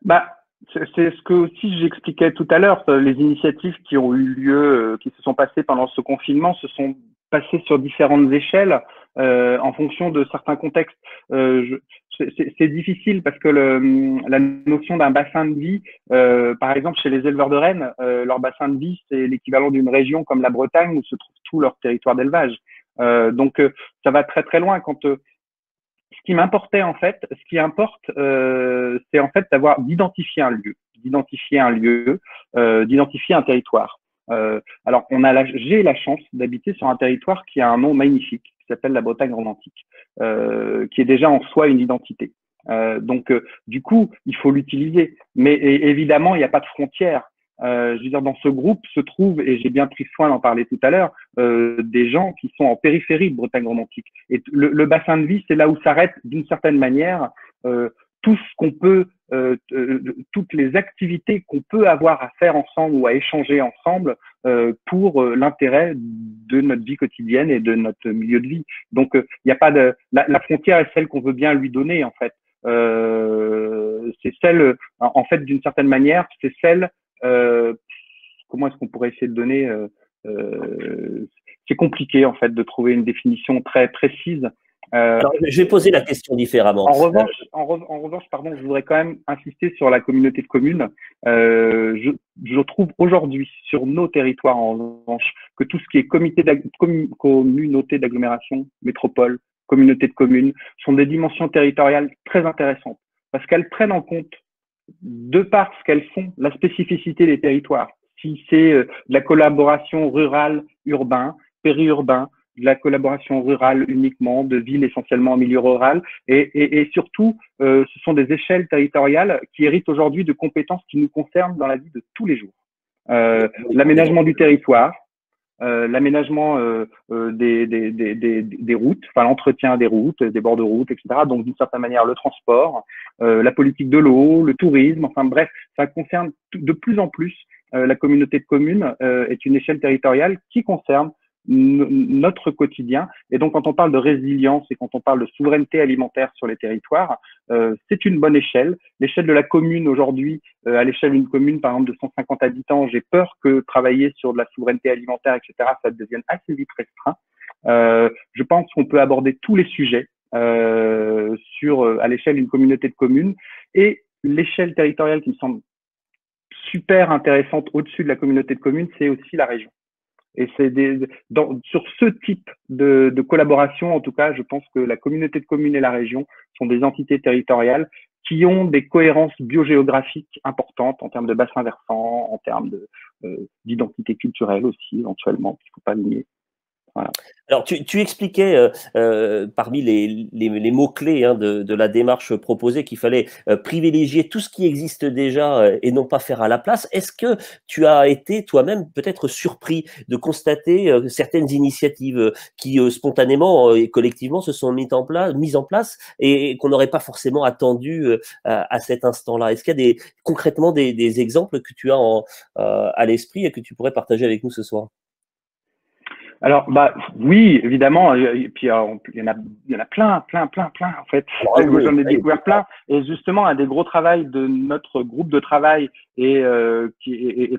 [SPEAKER 3] Bah, c'est ce que aussi j'expliquais tout à l'heure. Les initiatives qui ont eu lieu, qui se sont passées pendant ce confinement, se sont passées sur différentes échelles en fonction de certains contextes. C'est difficile parce que la notion d'un bassin de vie, par exemple chez les éleveurs de rennes, leur bassin de vie c'est l'équivalent d'une région comme la Bretagne où se trouve tout leur territoire d'élevage. Donc ça va très très loin. Quand ce qui m'importait en fait, ce qui importe, c'est en fait d'identifier un lieu, d'identifier un territoire. Alors j'ai la chance d'habiter sur un territoire qui a un nom magnifique, qui s'appelle la Bretagne romantique, qui est déjà en soi une identité. Donc du coup, il faut l'utiliser. Mais évidemment, il n'y a pas de frontières. Je veux dire, dans ce groupe se trouvent, et j'ai bien pris soin d'en parler tout à l'heure, des gens qui sont en périphérie de Bretagne romantique. Et le bassin de vie, c'est là où s'arrête d'une certaine manière tout ce qu'on peut, toutes les activités qu'on peut avoir à faire ensemble ou à échanger ensemble pour l'intérêt de notre vie quotidienne et de notre milieu de vie. Donc, il n'y a pas de la frontière est celle qu'on veut bien lui donner en fait. C'est celle, en fait, d'une certaine manière, c'est celle. Comment est-ce qu'on pourrait essayer de donner c'est compliqué en fait de trouver une définition très précise.
[SPEAKER 2] Alors, je vais poser la question différemment.
[SPEAKER 3] En revanche, pardon, je voudrais quand même insister sur la communauté de communes. Je trouve aujourd'hui sur nos territoires en revanche que tout ce qui est communauté d'agglomération, métropole, communauté de communes sont des dimensions territoriales très intéressantes parce qu'elles prennent en compte de par ce qu'elles font, la spécificité des territoires. Si c'est de la collaboration rurale-urbain, périurbain, de la collaboration rurale uniquement, de ville essentiellement en milieu rural, et surtout, ce sont des échelles territoriales qui héritent aujourd'hui de compétences qui nous concernent dans la vie de tous les jours. L'aménagement du territoire, l'aménagement des routes, enfin l'entretien des routes, des bords de route, etc. Donc d'une certaine manière le transport, la politique de l'eau, le tourisme, enfin bref, ça concerne de plus en plus la communauté de communes est une échelle territoriale qui concerne notre quotidien. Et donc, quand on parle de résilience et quand on parle de souveraineté alimentaire sur les territoires, c'est une bonne échelle. L'échelle de la commune aujourd'hui, à l'échelle d'une commune, par exemple, de 150 habitants, j'ai peur que travailler sur de la souveraineté alimentaire, etc., ça devienne assez vite restreint. Je pense qu'on peut aborder tous les sujets à l'échelle d'une communauté de communes. Et l'échelle territoriale qui me semble super intéressante au-dessus de la communauté de communes, c'est aussi la région. Et c'est sur ce type de collaboration, en tout cas, je pense que la communauté de communes et la région sont des entités territoriales qui ont des cohérences biogéographiques importantes en termes de bassin versant, en termes d'identité culturelle aussi, éventuellement, il ne faut pas le nier. Voilà.
[SPEAKER 2] Alors, tu expliquais parmi les mots-clés de la démarche proposée qu'il fallait privilégier tout ce qui existe déjà et non pas faire à la place. Est-ce que tu as été toi-même peut-être surpris de constater certaines initiatives qui spontanément et collectivement se sont mises en place et qu'on n'aurait pas forcément attendu à cet instant-là? Est-ce qu'il y a concrètement des exemples que tu as à l'esprit et que tu pourrais partager avec nous ce soir?
[SPEAKER 3] Alors, oui, évidemment. Et puis, il y en a plein, en fait. J'en ai découvert plein. Et justement, un des gros travails de notre groupe de travail et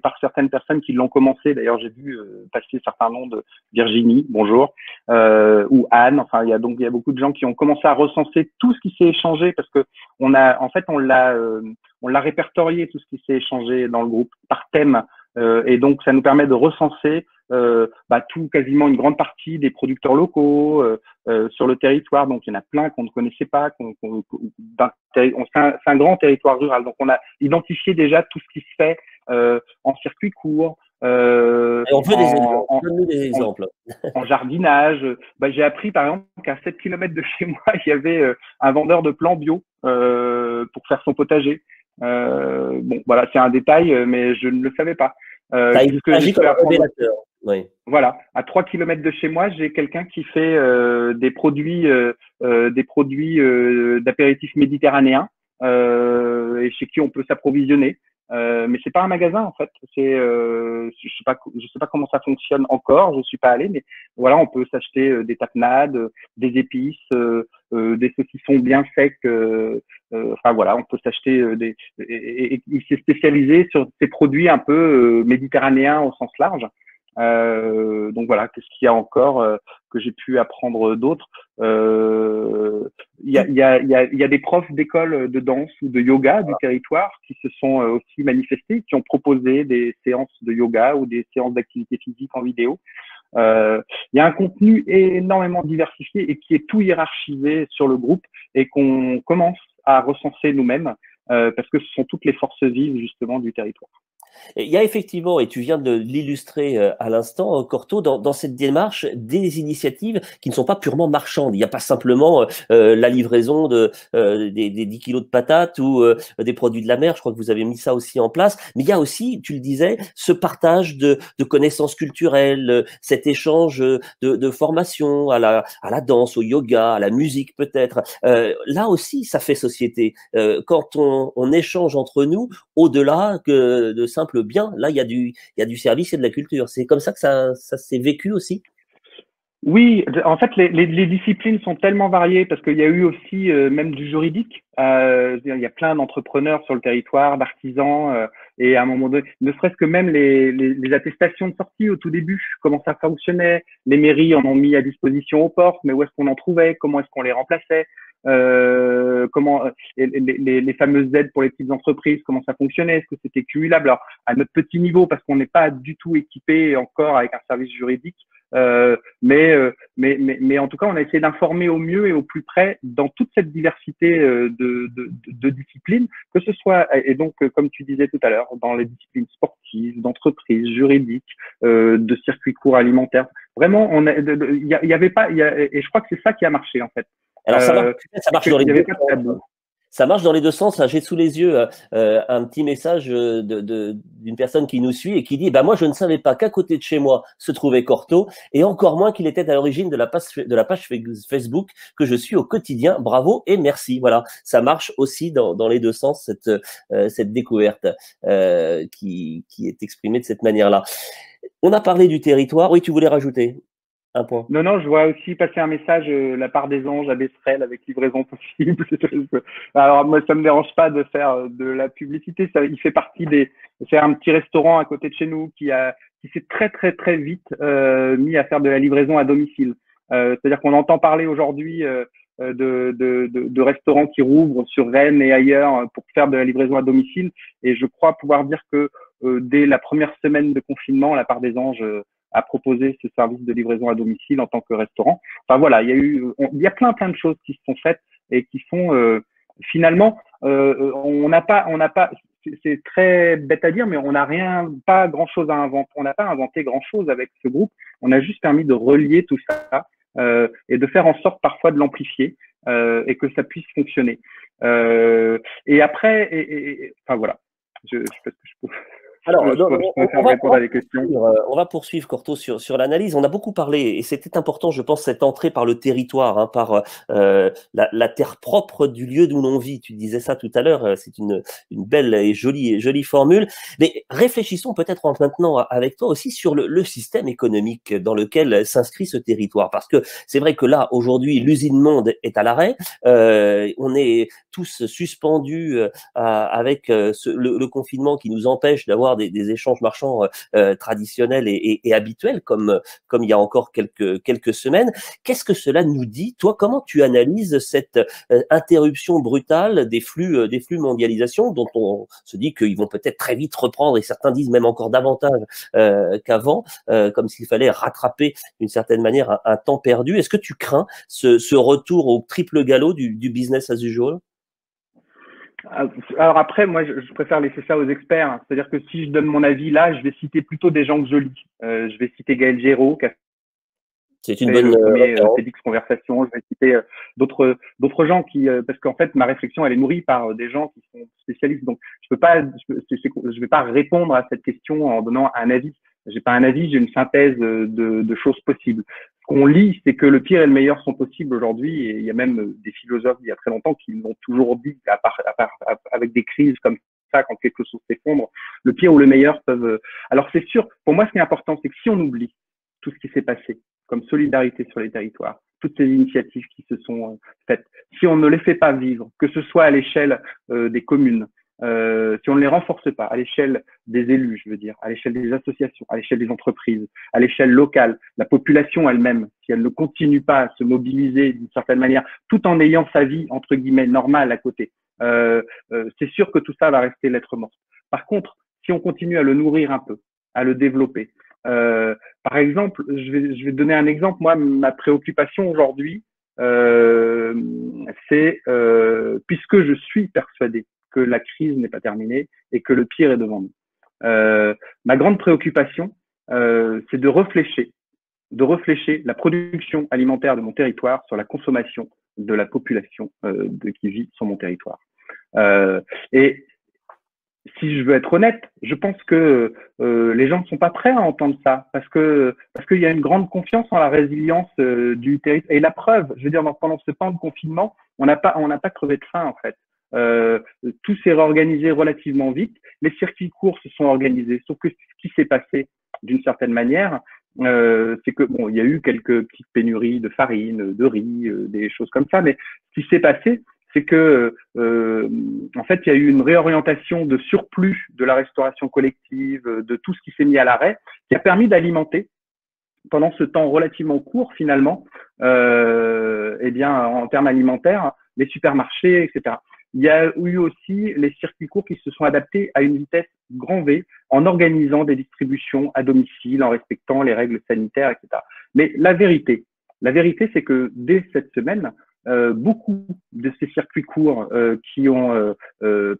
[SPEAKER 3] par certaines personnes qui l'ont commencé. D'ailleurs, j'ai vu passer certains noms de Virginie, bonjour, ou Anne. Enfin, il y a beaucoup de gens qui ont commencé à recenser tout ce qui s'est échangé parce que on l'a répertorié tout ce qui s'est échangé dans le groupe par thème. Et donc, ça nous permet de recenser quasiment une grande partie des producteurs locaux sur le territoire. Donc, il y en a plein qu'on ne connaissait pas. C'est un grand territoire rural. Donc, on a identifié déjà tout ce qui se fait en circuit court.
[SPEAKER 2] Et on veut des exemples.
[SPEAKER 3] En jardinage. J'ai appris, par exemple, qu'à 7 km de chez moi, il y avait un vendeur de plants bio pour faire son potager. Voilà, c'est un détail, mais je ne le savais pas.
[SPEAKER 2] Oui.
[SPEAKER 3] Voilà, à 3 km de chez moi, j'ai quelqu'un qui fait des produits d'apéritifs méditerranéens et chez qui on peut s'approvisionner. Mais c'est pas un magasin en fait. Je sais pas comment ça fonctionne encore. Je suis pas allé, mais voilà, on peut s'acheter des tapenades, des épices, des saucissons bien secs. Enfin voilà, on peut s'acheter et il s'est spécialisé sur ces produits un peu méditerranéens au sens large. Donc voilà, qu'est-ce qu'il y a encore que j'ai pu apprendre d'autres. Il y a des profs d'école de danse ou de yoga du territoire qui se sont aussi manifestés, qui ont proposé des séances de yoga ou des séances d'activité physique en vidéo. Il y a un contenu énormément diversifié et qui est tout hiérarchisé sur le groupe et qu'on commence à recenser nous-mêmes parce que ce sont toutes les forces vives justement du territoire.
[SPEAKER 2] Il y a effectivement, et tu viens de l'illustrer à l'instant, Corto, dans cette démarche, des initiatives qui ne sont pas purement marchandes. Il n'y a pas simplement la livraison des 10 kilos de patates ou des produits de la mer. Je crois que vous avez mis ça aussi en place. Mais il y a aussi, tu le disais, ce partage de connaissances culturelles, cet échange de formation à la danse, au yoga, à la musique peut-être. Là aussi, ça fait société. Quand on échange entre nous, au-delà que de simple bien, là, il y a du service et de la culture. C'est comme ça que ça s'est vécu aussi?
[SPEAKER 3] Oui, en fait, les disciplines sont tellement variées parce qu'il y a eu aussi même du juridique. Il y a plein d'entrepreneurs sur le territoire, d'artisans, et à un moment donné, ne serait-ce que même les attestations de sortie au tout début, comment ça fonctionnait. Les mairies en ont mis à disposition aux portes, mais où est-ce qu'on en trouvait, comment est-ce qu'on les remplaçait, comment les fameuses aides pour les petites entreprises, comment ça fonctionnait, est-ce que c'était cumulable. Alors, à notre petit niveau, parce qu'on n'est pas du tout équipé encore avec un service juridique. Mais en tout cas, on a essayé d'informer au mieux et au plus près dans toute cette diversité de disciplines, que ce soit, et donc, comme tu disais tout à l'heure, dans les disciplines sportives, d'entreprise, juridiques, de circuits courts alimentaires. Vraiment, il y avait pas, et je crois que c'est ça qui a marché, en fait.
[SPEAKER 2] Alors, ça marche dans les deux sens. Ça marche dans les deux sens. J'ai sous les yeux un petit message d'une personne qui nous suit et qui dit moi, je ne savais pas qu'à côté de chez moi se trouvait Corto et encore moins qu'il était à l'origine de la page Facebook que je suis au quotidien. Bravo et merci. Voilà, ça marche aussi dans les deux sens, cette découverte qui est exprimée de cette manière-là. On a parlé du territoire. Oui, tu voulais rajouter un point?
[SPEAKER 3] Non, je vois aussi passer un message, la part des anges à Becherel avec livraison possible. Alors, moi, ça me dérange pas de faire de la publicité. Ça, il fait partie c'est un petit restaurant à côté de chez nous qui s'est très, très, très vite, mis à faire de la livraison à domicile. C'est-à-dire qu'on entend parler aujourd'hui, de restaurants qui rouvrent sur Rennes et ailleurs pour faire de la livraison à domicile. Et je crois pouvoir dire que, dès la première semaine de confinement, la part des anges, à proposer ce service de livraison à domicile en tant que restaurant. Enfin voilà, il y a plein de choses qui se sont faites et qui sont finalement, on n'a pas, c'est très bête à dire, mais on n'a pas grand chose à inventer. On n'a pas inventé grand chose avec ce groupe. On a juste permis de relier tout ça et de faire en sorte parfois de l'amplifier et que ça puisse fonctionner. Et après, enfin voilà, je sais pas ce que je peux.
[SPEAKER 2] Alors,
[SPEAKER 3] on
[SPEAKER 2] va poursuivre, Corto, sur l'analyse. On a beaucoup parlé, et c'était important, je pense, cette entrée par le territoire, par la terre propre du lieu d'où l'on vit. Tu disais ça tout à l'heure, c'est une belle et jolie formule. Mais réfléchissons peut-être maintenant avec toi aussi sur le système économique dans lequel s'inscrit ce territoire. Parce que c'est vrai que là, aujourd'hui, l'usine Monde est à l'arrêt. On est tous suspendus avec le confinement qui nous empêche d'avoir des échanges marchands traditionnels et habituels comme il y a encore quelques semaines. Qu'est-ce que cela nous dit? Toi, comment tu analyses cette interruption brutale des flux mondialisation dont on se dit qu'ils vont peut-être très vite reprendre et certains disent même encore davantage qu'avant, comme s'il fallait rattraper d'une certaine manière un temps perdu. Est-ce que tu crains ce retour au triple galop du business as usual?
[SPEAKER 3] Alors après, moi, je préfère laisser ça aux experts. C'est-à-dire que si je donne mon avis là, je vais citer plutôt des gens que je lis. Je vais citer Gaël Géraud, qui a
[SPEAKER 2] c'est une bonne
[SPEAKER 3] TEDx Conversation. Je vais citer d'autres gens parce qu'en fait, ma réflexion, elle est nourrie par des gens qui sont spécialistes. Donc, je vais pas répondre à cette question en donnant un avis. J'ai pas un avis, j'ai une synthèse de choses possibles. Ce qu'on lit, c'est que le pire et le meilleur sont possibles aujourd'hui. Et il y a même des philosophes il y a très longtemps qui l'ont toujours dit, avec des crises comme ça, quand quelque chose s'effondre, le pire ou le meilleur peuvent. Alors c'est sûr, pour moi, ce qui est important, c'est que si on oublie tout ce qui s'est passé, comme solidarité sur les territoires, toutes ces initiatives qui se sont faites. Si on ne les fait pas vivre, que ce soit à l'échelle des communes, si on ne les renforce pas, à l'échelle des élus, je veux dire, à l'échelle des associations, à l'échelle des entreprises, à l'échelle locale, la population elle-même, si elle ne continue pas à se mobiliser d'une certaine manière, tout en ayant sa vie, entre guillemets, normale à côté, c'est sûr que tout ça va rester lettre morte. Par contre, si on continue à le nourrir un peu, à le développer, par exemple, je vais donner un exemple. Moi, ma préoccupation aujourd'hui, c'est, puisque je suis persuadé que la crise n'est pas terminée et que le pire est devant nous. Ma grande préoccupation, c'est de réfléchir la production alimentaire de mon territoire sur la consommation de la population qui vit sur mon territoire. Et si je veux être honnête, je pense que les gens ne sont pas prêts à entendre ça parce qu'il y a une grande confiance en la résilience du territoire. Et la preuve, je veux dire, pendant ce temps de confinement, on n'a pas crevé de faim en fait. Tout s'est réorganisé relativement vite. Les circuits courts se sont organisés. Sauf que ce qui s'est passé, d'une certaine manière, c'est que bon, il y a eu quelques petites pénuries de farine, de riz, des choses comme ça. Mais ce qui s'est passé, c'est que en fait, il y a eu une réorientation de surplus de la restauration collective, de tout ce qui s'est mis à l'arrêt, qui a permis d'alimenter pendant ce temps relativement court, finalement, eh bien, en termes alimentaires, les supermarchés, etc. Il y a eu aussi les circuits courts qui se sont adaptés à une vitesse grand V en organisant des distributions à domicile, en respectant les règles sanitaires, etc. Mais la vérité, c'est que dès cette semaine, beaucoup de ces circuits courts qui ont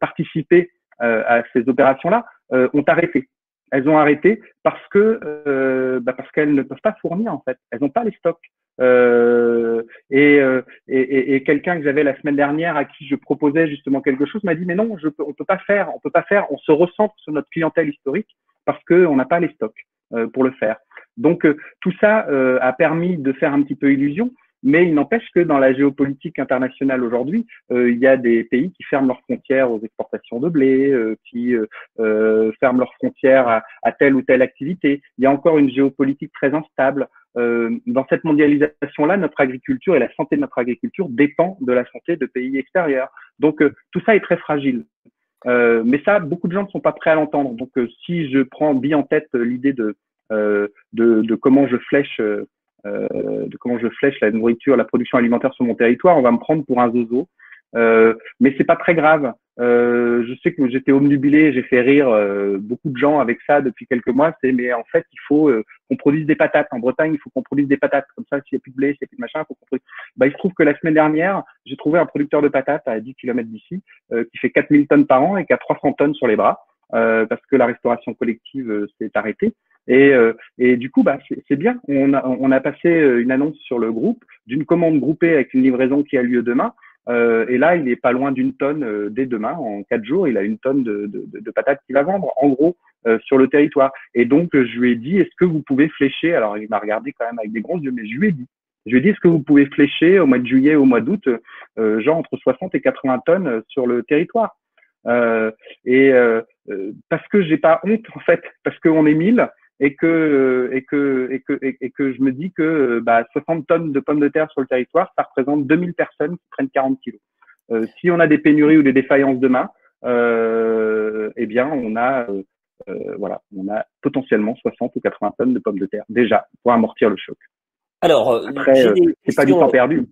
[SPEAKER 3] participé à ces opérations-là ont arrêté. Elles ont arrêté parce qu'elles ne peuvent pas fournir en fait. Elles n'ont pas les stocks. Et quelqu'un que j'avais la semaine dernière à qui je proposais justement quelque chose m'a dit mais non, on peut pas faire, on se recentre sur notre clientèle historique parce qu'on n'a pas les stocks pour le faire. Donc tout ça a permis de faire un petit peu illusion. Mais il n'empêche que dans la géopolitique internationale aujourd'hui, il y a des pays qui ferment leurs frontières aux exportations de blé, qui ferment leurs frontières à telle ou telle activité. Il y a encore une géopolitique très instable. Dans cette mondialisation-là, notre agriculture et la santé de notre agriculture dépend de la santé de pays extérieurs. Donc tout ça est très fragile. Mais ça, beaucoup de gens ne sont pas prêts à l'entendre. Donc si je prends bien en tête l'idée de comment je flèche la nourriture, la production alimentaire sur mon territoire, on va me prendre pour un zozo. Mais c'est pas très grave. Je sais que j'étais obnubilé, j'ai fait rire beaucoup de gens avec ça depuis quelques mois. Mais en fait, il faut qu'on produise des patates. En Bretagne, il faut qu'on produise des patates. Comme ça, s'il n'y a plus de blé, s'il n'y a plus de machin, il faut qu'on produise. Il se trouve que la semaine dernière, j'ai trouvé un producteur de patates à 10 km d'ici qui fait 4000 tonnes par an et qui a 300 tonnes sur les bras parce que la restauration collective s'est arrêtée. Et du coup, c'est bien. On a passé une annonce sur le groupe d'une commande groupée avec une livraison qui a lieu demain. Et là, il est pas loin d'une tonne dès demain. En 4 jours, il a une tonne de patates qu'il va vendre, en gros, sur le territoire. Et donc, je lui ai dit, est-ce que vous pouvez flécher? Alors, il m'a regardé quand même avec des grands yeux, mais je lui ai dit, est-ce que vous pouvez flécher au mois de juillet, au mois d'août, genre entre 60 et 80 tonnes sur le territoire? Parce que j'ai pas honte, en fait, parce qu'on est 1000. Et que je me dis que 60 tonnes de pommes de terre sur le territoire, ça représente 2000 personnes qui prennent 40 kilos. Si on a des pénuries ou des défaillances demain, eh bien on a potentiellement 60 ou 80 tonnes de pommes de terre déjà pour amortir le choc.
[SPEAKER 2] Alors,
[SPEAKER 3] après, c'est pas du temps perdu.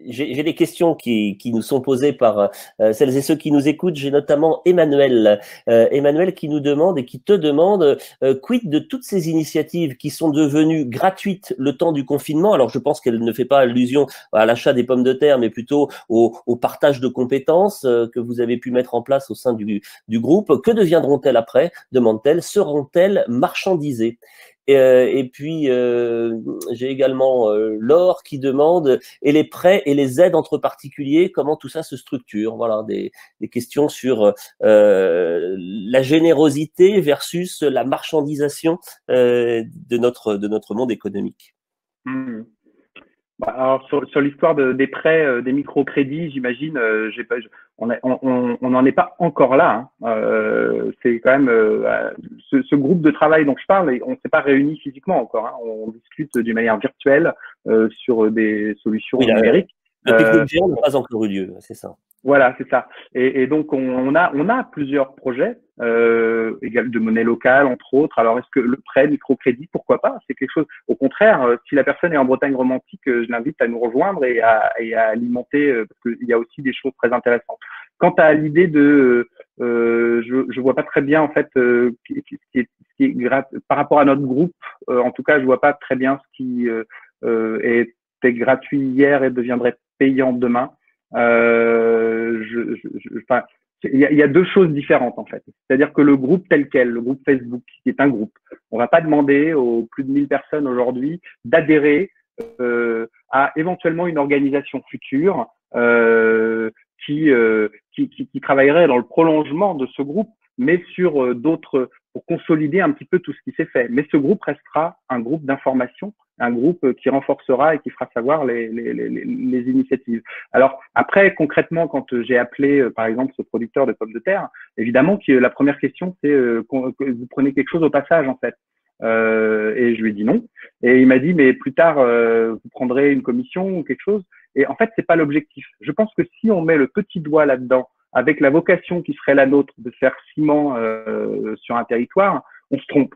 [SPEAKER 2] J'ai des questions qui nous sont posées par celles et ceux qui nous écoutent. J'ai notamment Emmanuel qui nous demande et qui te demande quid de toutes ces initiatives qui sont devenues gratuites le temps du confinement. Alors je pense qu'elle ne fait pas allusion à l'achat des pommes de terre, mais plutôt au partage de compétences que vous avez pu mettre en place au sein du groupe. Que deviendront-elles après, demande-t-elle? Seront-elles marchandisées? Et puis, j'ai également Laure qui demande et les prêts et les aides entre particuliers, comment tout ça se structure? Voilà, des questions sur la générosité versus la marchandisation de notre monde économique.
[SPEAKER 3] Alors sur l'histoire des prêts, des microcrédits, j'imagine, on n'en est pas encore là. Hein. C'est quand même ce groupe de travail dont je parle, on ne s'est pas réunis physiquement encore. Hein. On discute d'une manière virtuelle sur des solutions numériques.
[SPEAKER 2] Le pique-nique géant n'a pas encore eu lieu, c'est ça.
[SPEAKER 3] Voilà, c'est ça. Et donc on a plusieurs projets de monnaie locale, entre autres. Alors est-ce que le prêt microcrédit, pourquoi pas? C'est quelque chose. Au contraire, si la personne est en Bretagne romantique, je l'invite à nous rejoindre et à alimenter, parce qu'il y a aussi des choses très intéressantes. Quant à l'idée de, je vois pas très bien en fait ce qui est par rapport à notre groupe. En tout cas, je vois pas très bien ce qui était gratuit hier et deviendrait payant demain. Enfin, il y a deux choses différentes en fait. C'est-à-dire que le groupe tel quel, le groupe Facebook, qui est un groupe, on va pas demander aux plus de 1000 personnes aujourd'hui d'adhérer à éventuellement une organisation future qui travaillerait dans le prolongement de ce groupe, mais sur d'autres, pour consolider un petit peu tout ce qui s'est fait. Mais ce groupe restera un groupe d'information, un groupe qui renforcera et qui fera savoir les initiatives. Alors après, concrètement, quand j'ai appelé par exemple ce producteur de pommes de terre, évidemment que la première question c'est que vous prenez quelque chose au passage en fait. Et je lui ai dit non. Et il m'a dit mais plus tard vous prendrez une commission ou quelque chose. Et en fait c'est pas l'objectif. Je pense que si on met le petit doigt là-dedans avec la vocation qui serait la nôtre de faire ciment sur un territoire, on se trompe.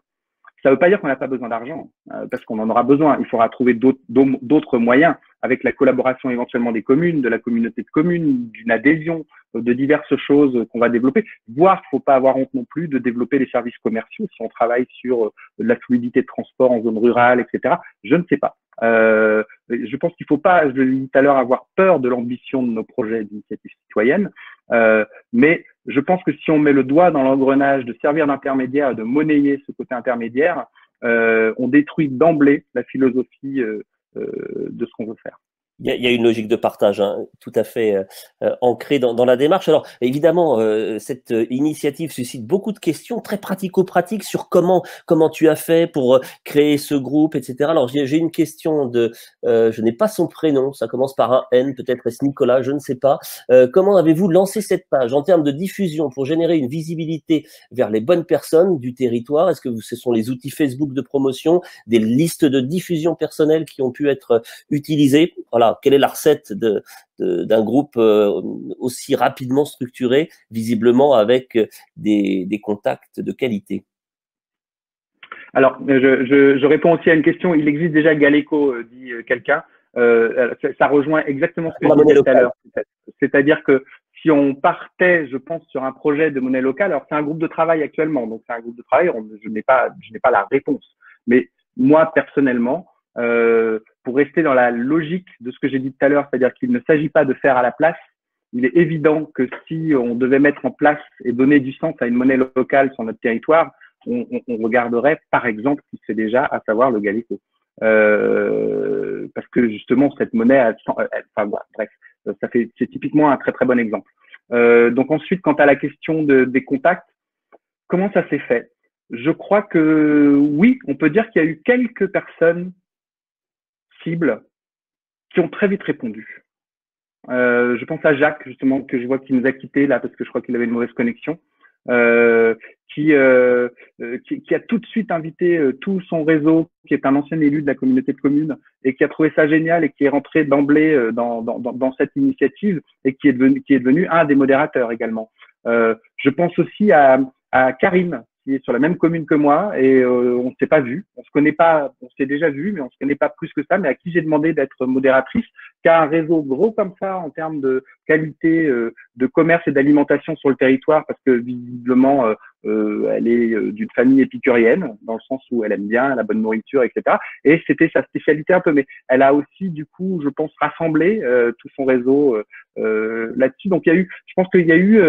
[SPEAKER 3] Ça ne veut pas dire qu'on n'a pas besoin d'argent, parce qu'on en aura besoin. Il faudra trouver d'autres moyens, avec la collaboration éventuellement des communes, de la communauté de communes, d'une adhésion, de diverses choses qu'on va développer. Voire, il ne faut pas avoir honte non plus de développer les services commerciaux si on travaille sur la fluidité de transport en zone rurale, etc. Je ne sais pas. Je pense qu'il ne faut pas, je l'ai dit tout à l'heure, avoir peur de l'ambition de nos projets d'initiative citoyenne, mais je pense que si on met le doigt dans l'engrenage de servir d'intermédiaire, de monnayer ce côté intermédiaire, on détruit d'emblée la philosophie de ce qu'on veut faire.
[SPEAKER 2] Il y a une logique de partage tout à fait ancrée dans la démarche. Alors évidemment, cette initiative suscite beaucoup de questions très pratico-pratiques sur comment tu as fait pour créer ce groupe, etc. Alors j'ai une question je n'ai pas son prénom, ça commence par un N, peut-être est-ce Nicolas, je ne sais pas. Comment avez-vous lancé cette page en termes de diffusion pour générer une visibilité vers les bonnes personnes du territoire? Est-ce que ce sont les outils Facebook de promotion, des listes de diffusion personnelles qui ont pu être utilisées? Voilà. Quelle est la recette d'un groupe aussi rapidement structuré, visiblement avec des contacts de qualité?
[SPEAKER 3] Alors, je réponds aussi à une question. Il existe déjà Galeco, dit quelqu'un. Ça rejoint exactement ce que je disais tout à l'heure. C'est-à-dire que si on partait, je pense, sur un projet de monnaie locale, alors c'est un groupe de travail actuellement, donc c'est un groupe de travail, je n'ai pas la réponse. Mais moi, personnellement, pour rester dans la logique de ce que j'ai dit tout à l'heure, c'est-à-dire qu'il ne s'agit pas de faire à la place, il est évident que si on devait mettre en place et donner du sens à une monnaie locale sur notre territoire, on regarderait par exemple ce qui se fait déjà, à savoir le Galeco. Parce que justement, cette monnaie, bref, c'est typiquement un très très bon exemple. Donc ensuite, quant à la question des contacts, comment ça s'est fait? Je crois que oui, on peut dire qu'il y a eu quelques personnes cibles qui ont très vite répondu. Je pense à Jacques, justement, que je vois qui nous a quittés là, parce que je crois qu'il avait une mauvaise connexion, qui a tout de suite invité tout son réseau, qui est un ancien élu de la communauté de communes, et qui a trouvé ça génial et qui est rentré d'emblée dans cette initiative et qui est devenu un des modérateurs également. Je pense aussi à Karine, qui est sur la même commune que moi et on ne s'est pas vu, on se connaît pas, on s'est déjà vu mais on se connaît pas plus que ça, mais à qui j'ai demandé d'être modératrice, qui a un réseau gros comme ça en termes de qualité de commerce et d'alimentation sur le territoire, parce que visiblement elle est d'une famille épicurienne dans le sens où elle aime bien la bonne nourriture, etc. Et c'était sa spécialité un peu, mais elle a aussi du coup, je pense, rassemblé tout son réseau là-dessus. Donc je pense qu'il y a eu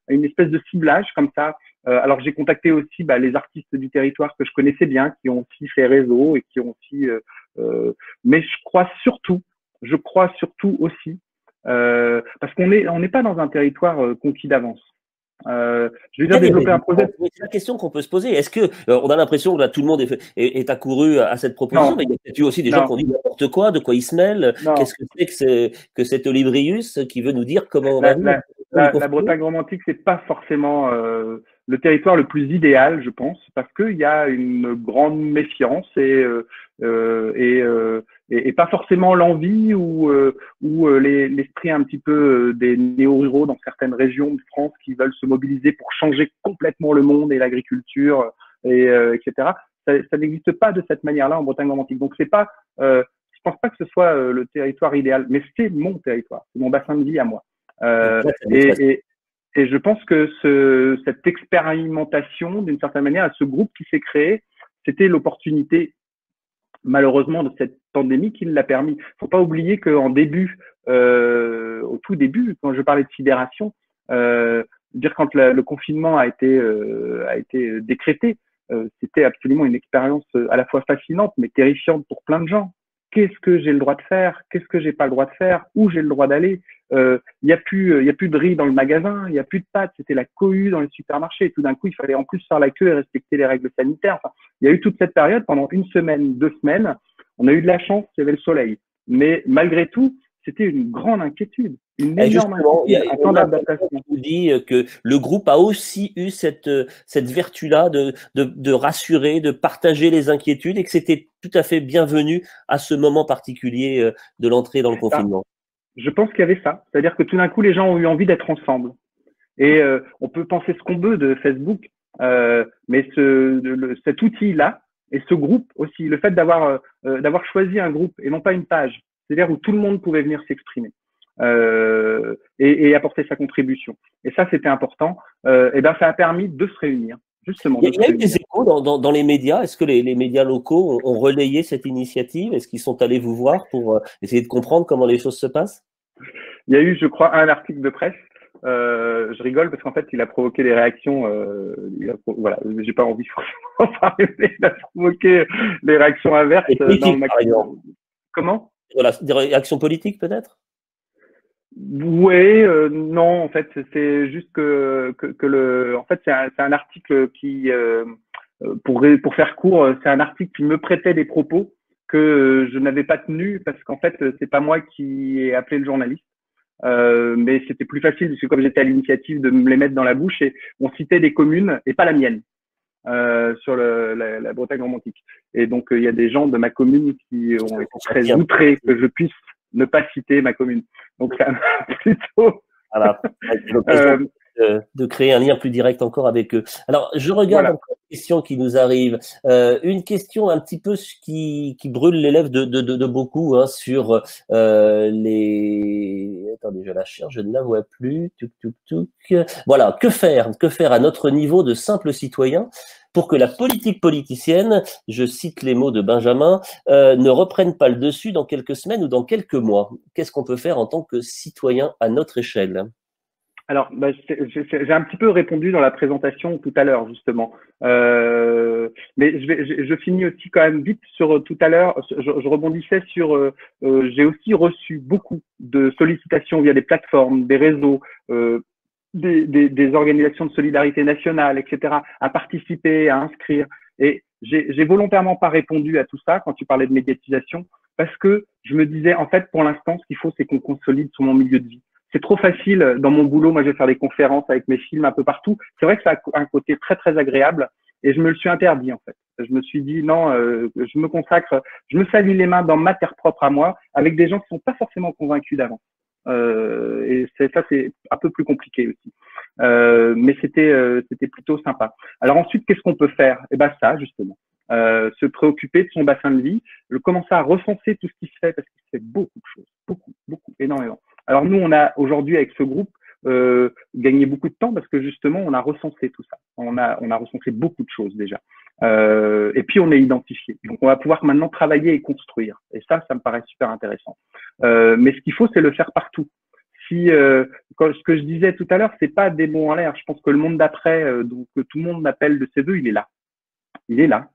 [SPEAKER 3] une espèce de ciblage comme ça. Alors j'ai contacté aussi les artistes du territoire que je connaissais bien, qui ont aussi fait réseau et qui ont aussi. Mais je crois surtout aussi, parce qu'on n'est pas dans un territoire conquis d'avance. Je vais dire développer un projet.
[SPEAKER 2] C'est la question qu'on peut se poser. Est-ce que on a l'impression que là tout le monde est accouru à cette proposition, mais il y a peut-être eu aussi des gens qui ont dit n'importe quoi, de quoi ils se mêlent. Qu'est-ce que c'est que cet Olibrius qui veut nous dire comment on va vivre?
[SPEAKER 3] La Bretagne romantique, c'est pas forcément le territoire le plus idéal, je pense, parce qu'il y a une grande méfiance et pas forcément l'envie ou l'esprit un petit peu des néo-ruraux dans certaines régions de France qui veulent se mobiliser pour changer complètement le monde et l'agriculture, etc. Ça n'existe pas de cette manière-là en Bretagne romantique. Donc, c'est pas, je pense pas que ce soit le territoire idéal, mais c'est mon territoire, c'est mon bassin de vie à moi. Et je pense que cette expérimentation, d'une certaine manière, à ce groupe qui s'est créé, c'était l'opportunité, malheureusement, de cette pandémie qui l'a permis. Faut pas oublier qu'en début, au tout début, quand je parlais de sidération, dire quand le confinement a été décrété, c'était absolument une expérience à la fois fascinante mais terrifiante pour plein de gens. Qu'est-ce que j'ai le droit de faire? Qu'est-ce que j'ai pas le droit de faire? Où j'ai le droit d'aller? Il y a plus de riz dans le magasin, il y a plus de pâtes, c'était la cohue dans les supermarchés. Et tout d'un coup, il fallait en plus faire la queue et respecter les règles sanitaires. Enfin, il y a eu toute cette période pendant une semaine, 2 semaines. On a eu de la chance, il y avait le soleil. Mais malgré tout, c'était une grande inquiétude, une énorme inquiétude.
[SPEAKER 2] On vous dit que le groupe a aussi eu cette vertu-là de rassurer, de partager les inquiétudes et que c'était tout à fait bienvenu à ce moment particulier de l'entrée dans le confinement.
[SPEAKER 3] Je pense qu'il y avait ça. C'est-à-dire que tout d'un coup, les gens ont eu envie d'être ensemble. Et on peut penser ce qu'on veut de Facebook, mais cet outil-là et ce groupe aussi, le fait d'avoir choisi un groupe et non pas une page, c'est-à-dire où tout le monde pouvait venir s'exprimer et apporter sa contribution. Et ça, c'était important. Et ben, ça a permis de se réunir. Justement,
[SPEAKER 2] il y a eu des échos dans les médias. Est-ce que les médias locaux ont relayé cette initiative? Est-ce qu'ils sont allés vous voir pour essayer de comprendre comment les choses se passent?
[SPEAKER 3] Il y a eu, je crois, un article de presse. Je rigole parce qu'en fait, il a provoqué des réactions. Voilà, j'ai pas envie forcément d'en parler. Il a provoqué des réactions inverses. Comment?
[SPEAKER 2] Voilà, des réactions politiques peut-être?
[SPEAKER 3] Oui, non, en fait, c'est juste en fait, c'est un article qui, pour faire court, c'est un article qui me prêtait des propos que je n'avais pas tenus parce qu'en fait, c'est pas moi qui ai appelé le journaliste, mais c'était plus facile parce que comme j'étais à l'initiative de me les mettre dans la bouche et on citait des communes et pas la mienne. Sur la Bretagne romantique. Et donc, il y a des gens de ma commune qui ont été très outrés que je puisse ne pas citer ma commune. Donc, ça m'a plutôt…
[SPEAKER 2] Voilà. De créer un lien plus direct encore avec eux. Alors, je regarde encore une question qui nous arrive. Une question un petit peu qui brûle les lèvres de beaucoup sur les… Attendez, je la cherche, je ne la vois plus. Voilà, que faire à notre niveau de simple citoyen pour que la politique politicienne, je cite les mots de Benjamin, ne reprenne pas le dessus dans quelques semaines ou dans quelques mois? Qu'est-ce qu'on peut faire en tant que citoyen à notre échelle?
[SPEAKER 3] Alors, j'ai un petit peu répondu dans la présentation tout à l'heure, justement. Mais je finis aussi quand même vite sur tout à l'heure. Je rebondissais sur… j'ai aussi reçu beaucoup de sollicitations via des plateformes, des réseaux, des organisations de solidarité nationale, etc., à participer, à inscrire. Et j'ai volontairement pas répondu à tout ça quand tu parlais de médiatisation, parce que je me disais, en fait, pour l'instant, ce qu'il faut, c'est qu'on consolide sur mon milieu de vie. C'est trop facile dans mon boulot. Moi, je vais faire des conférences avec mes films un peu partout. C'est vrai que ça a un côté très, très agréable et je me le suis interdit, en fait. Je me suis dit, non, je me consacre, je me salis les mains dans ma terre propre à moi avec des gens qui sont pas forcément convaincus d'avant. Et ça, c'est un peu plus compliqué aussi. Mais c'était plutôt sympa. Alors ensuite, qu'est-ce qu'on peut faire? Eh ben ça, justement. Se préoccuper de son bassin de vie, commencer à recenser tout ce qui se fait parce qu'il se fait beaucoup de choses, beaucoup, énormément. Alors nous, on a aujourd'hui avec ce groupe gagné beaucoup de temps parce que justement, on a recensé tout ça. On a recensé beaucoup de choses déjà. Et puis on est identifié. Donc on va pouvoir maintenant travailler et construire. Et ça me paraît super intéressant. Mais ce qu'il faut, c'est le faire partout. Si ce que je disais tout à l'heure, c'est pas des mots en l'air. Je pense que le monde d'après, donc que tout le monde appelle de ses vœux, il est là. Il est là.